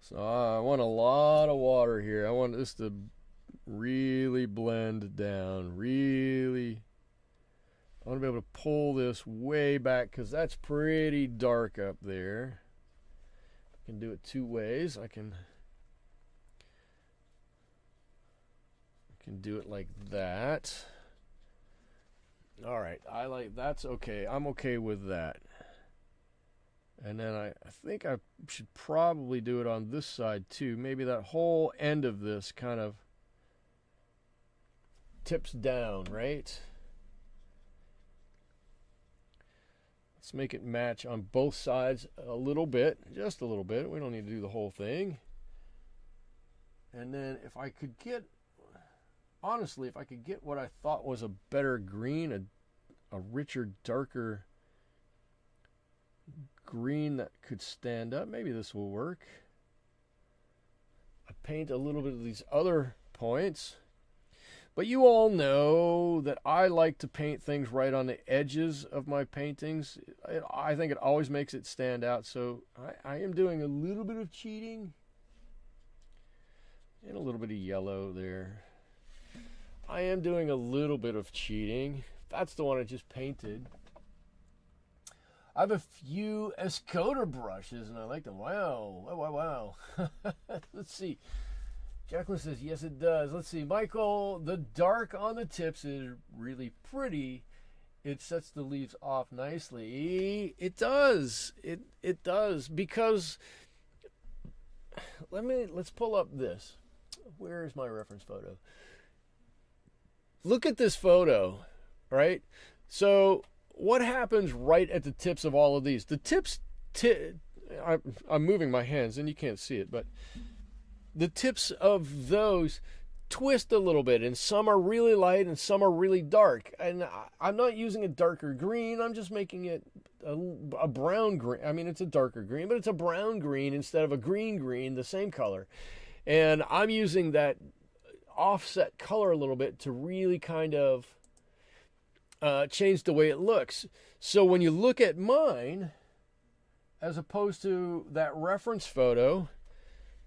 So I want a lot of water here. I want this to really blend down. I want to be able to pull this way back because that's pretty dark up there. I can do it two ways. I can do it like that. All right, that's okay. I'm okay with that. And then I think I should probably do it on this side too. Maybe that whole end of this kind of tips down, right? Let's make it match on both sides a little bit, just a little bit. We don't need to do the whole thing. And then if I could get what I thought was a better green, a richer, darker green that could stand up, maybe this will work. I paint a little bit of these other points. But you all know that I like to paint things right on the edges of my paintings. I think it always makes it stand out. So I am doing a little bit of cheating. And a little bit of yellow there. I am doing a little bit of cheating. That's the one I just painted. I have a few Escoda brushes, and I like them. Wow. Let's see. Jacqueline says, yes, it does. Let's see. Michael, the dark on the tips is really pretty. It sets the leaves off nicely. It does. It does. Because, let's pull up this. Where is my reference photo? Look at this photo, right? So, what happens right at the tips of all of these? The tips, I'm moving my hands, and you can't see it, but the tips of those twist a little bit, and some are really light and some are really dark. And I'm not using a darker green. I'm just making it a brown green. I mean, it's a darker green, but it's a brown green instead of a green, the same color. And I'm using that offset color a little bit to really kind of change the way it looks. So when you look at mine, as opposed to that reference photo,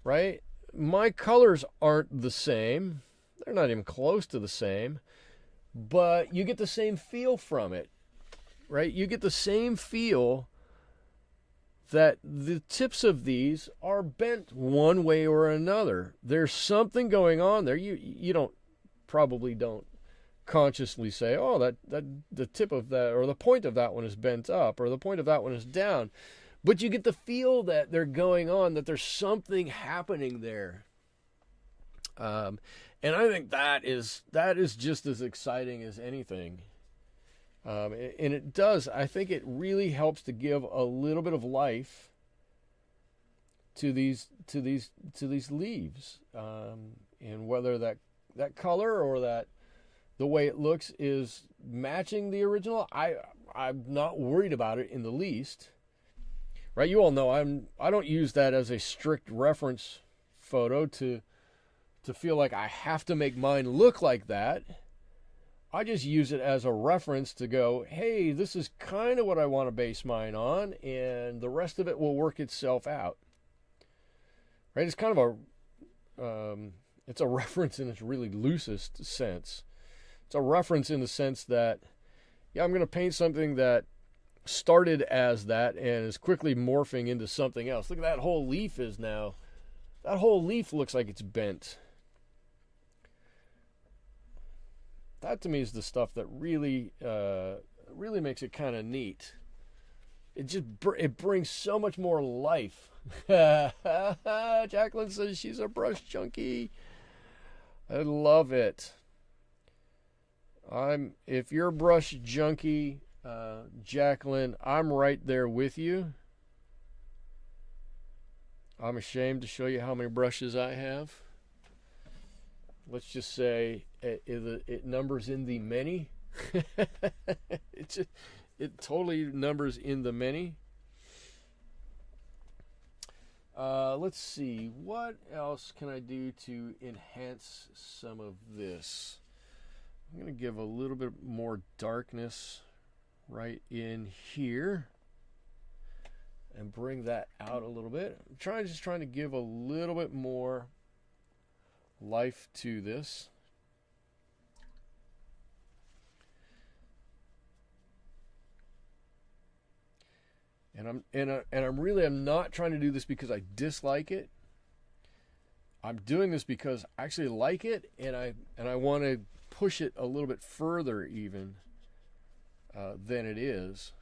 right? My colors aren't the same. They're not even close to the same. But you get the same feel from it, right? You get the same feel that the tips of these are bent one way or another. There's something going on there. You probably don't consciously say, oh, that the tip of that or the point of that one is bent up or the point of that one is down. But you get the feel that they're going on, that there's something happening there. And I think that is just as exciting as anything. And it does. I think it really helps to give a little bit of life to these leaves, and whether that color or that the way it looks is matching the original, I'm not worried about it in the least. Right? You all know I don't use that as a strict reference photo to feel like I have to make mine look like that. I just use it as a reference to go, hey, this is kind of what I want to base mine on, and the rest of it will work itself out. Right? It's kind of it's a reference in its really loosest sense. It's a reference in the sense that, yeah, I'm going to paint something that started as that and is quickly morphing into something else. Look at that whole leaf is now. That whole leaf looks like it's bent. That to me is the stuff that really makes it kind of neat. It brings so much more life. Jacqueline says she's a brush junkie. I love it. If you're a brush junkie, Jacqueline, I'm right there with you. I'm ashamed to show you how many brushes I have. Let's just say it numbers in the many. It totally numbers in the many. Let's see. What else can I do to enhance some of this? I'm going to give a little bit more darkness right in here and bring that out a little bit. I'm just trying to give a little bit more life to this. And I'm not trying to do this because I dislike it. I'm doing this because I actually like it, and I want to push it a little bit further even than it is.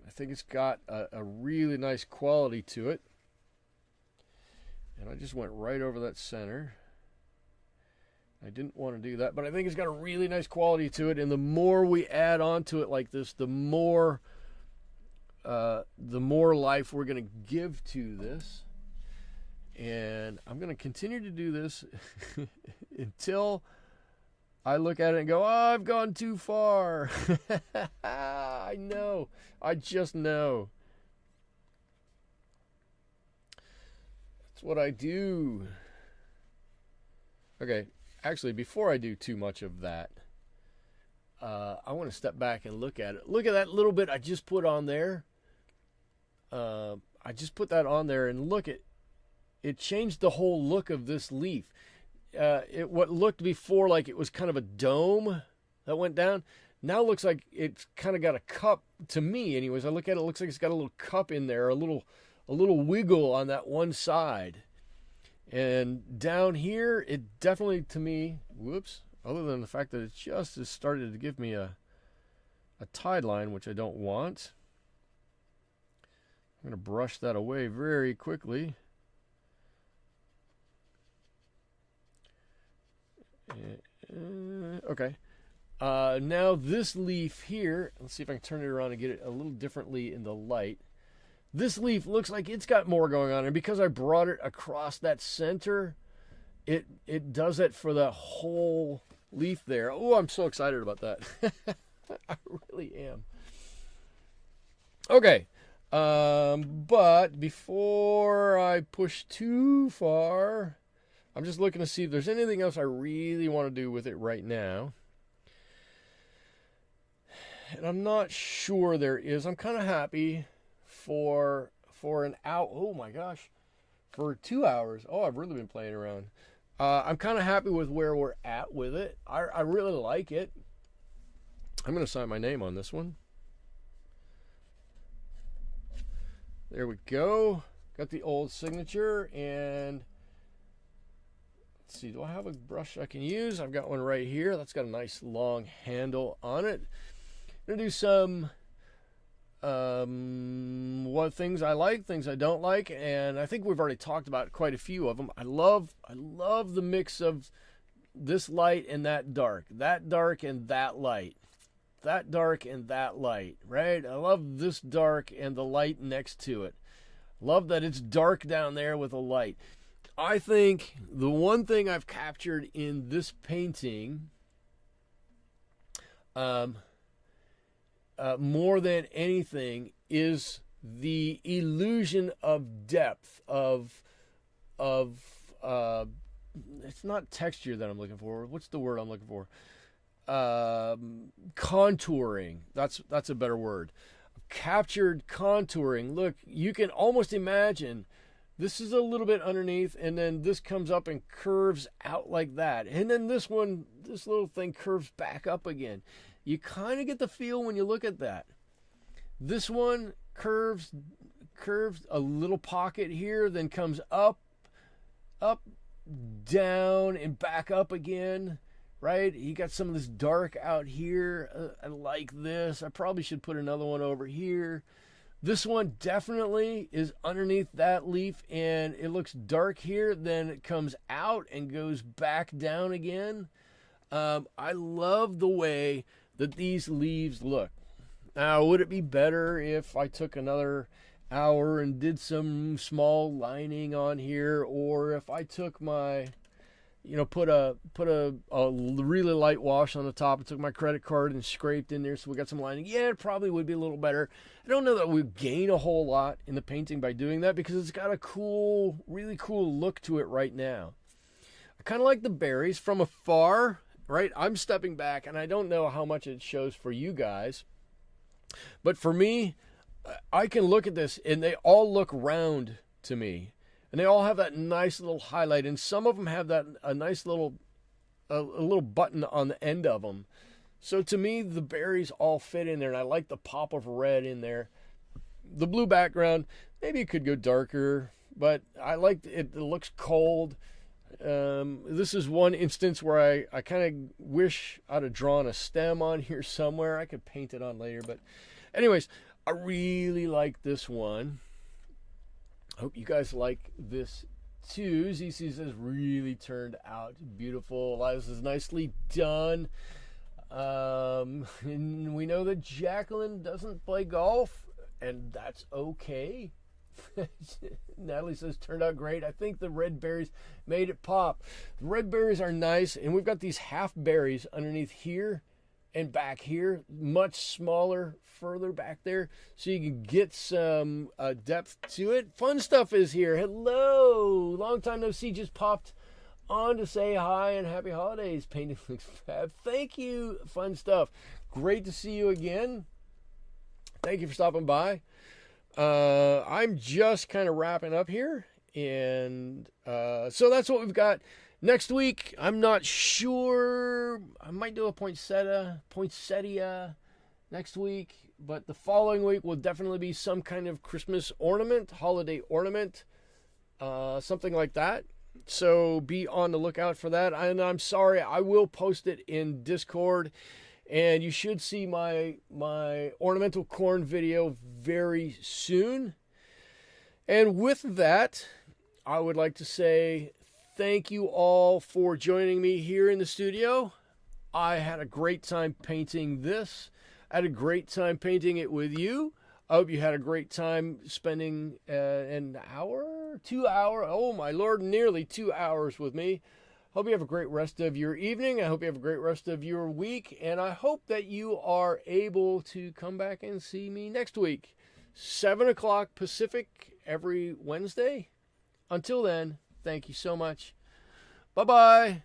I think it's got a really nice quality to it. And I just went right over that center. I didn't want to do that, but I think it's got a really nice quality to it, and the more we add on to it like this, the more life we're going to give to this. And I'm going to continue to do this until I look at it and go, oh, I've gone too far. I know. I just know. That's what I do. Okay. Actually, before I do too much of that, I want to step back and look at it. Look at that little bit I just put on there. I just put that on there, and look, it changed the whole look of this leaf. What looked before like it was kind of a dome that went down, now looks like it's kind of got a cup. To me, anyways, I look at it, it looks like it's got a little cup in there, a little wiggle on that one side. And down here, it definitely, to me, other than the fact that it just has started to give me a tide line, which I don't want. I'm going to brush that away very quickly. Okay. Now this leaf here, let's see if I can turn it around and get it a little differently in the light. This leaf looks like it's got more going on, and because I brought it across that center, it does it for the whole leaf there. Oh, I'm so excited about that. I really am. Okay. But before I push too far, I'm just looking to see if there's anything else I really want to do with it right now. And I'm not sure there is. I'm kind of happy for an hour. Oh my gosh. For 2 hours. Oh, I've really been playing around. I'm kind of happy with where we're at with it. I really like it. I'm going to sign my name on this one. There we go. Got the old signature, and let's see, do I have a brush I can use? I've got one right here. That's got a nice long handle on it. I'm gonna do some what things I like, things I don't like, and I think we've already talked about quite a few of them. I love the mix of this light and that dark and that light, that dark and that light, right? I love this dark and the light next to it. Love that it's dark down there with a light. I think the one thing I've captured in this painting, more than anything, is the illusion of depth of it's not texture that I'm looking for. What's the word I'm looking for? Contouring. That's a better word. Captured contouring. Look, you can almost imagine this is a little bit underneath, and then this comes up and curves out like that, and then this little thing curves back up again. You kind of get the feel when you look at that. This one curves a little pocket here, then comes up, down, and back up again. Right? You got some of this dark out here. I like this. I probably should put another one over here. This one definitely is underneath that leaf, and it looks dark here. Then it comes out and goes back down again. I love the way that these leaves look. Now, would it be better if I took another hour and did some small lining on here, or if I took my... put a really light wash on the top and took my credit card and scraped in there so we got some lining? Yeah, it probably would be a little better. I don't know that we gain a whole lot in the painting by doing that, because it's got a cool, really cool look to it right now. I kind of like the berries from afar, right? I'm stepping back, and I don't know how much it shows for you guys, but for me, I can look at this and they all look round to me. And they all have that nice little highlight, and some of them have a nice little button on the end of them. So to me, the berries all fit in there, and I like the pop of red in there. The blue background, maybe it could go darker, but I like it. It looks cold. This is one instance where I kind of wish I'd have drawn a stem on here somewhere. I could paint it on later, but anyways, I really like this one. Hope you guys like this too. ZC says really turned out beautiful. Aliz is nicely done. And we know that Jacqueline doesn't play golf, and that's okay. Natalie says turned out great. I think the red berries made it pop. The red berries are nice, and we've got these half berries underneath here and back here, much smaller further back there, so you can get some depth to it. Fun stuff is here. Hello, long time no see, just popped on to say hi and happy holidays. Painting looks fab. Thank you. Fun stuff. Great to see you again. Thank you for stopping by. I'm just kind of wrapping up here, and so that's what we've got. Next week, I'm not sure. I might do a poinsettia next week, but the following week will definitely be some kind of Christmas ornament, holiday ornament, something like that. So be on the lookout for that. And I'm sorry, I will post it in Discord, and you should see my ornamental corn video very soon. And with that, I would like to say thank you all for joining me here in the studio. I had a great time painting this. I had a great time painting it with you. I hope you had a great time spending an hour, 2 hours, oh my Lord, nearly 2 hours with me. Hope you have a great rest of your evening. I hope you have a great rest of your week. And I hope that you are able to come back and see me next week. 7 o'clock Pacific every Wednesday. Until then, thank you so much. Bye-bye.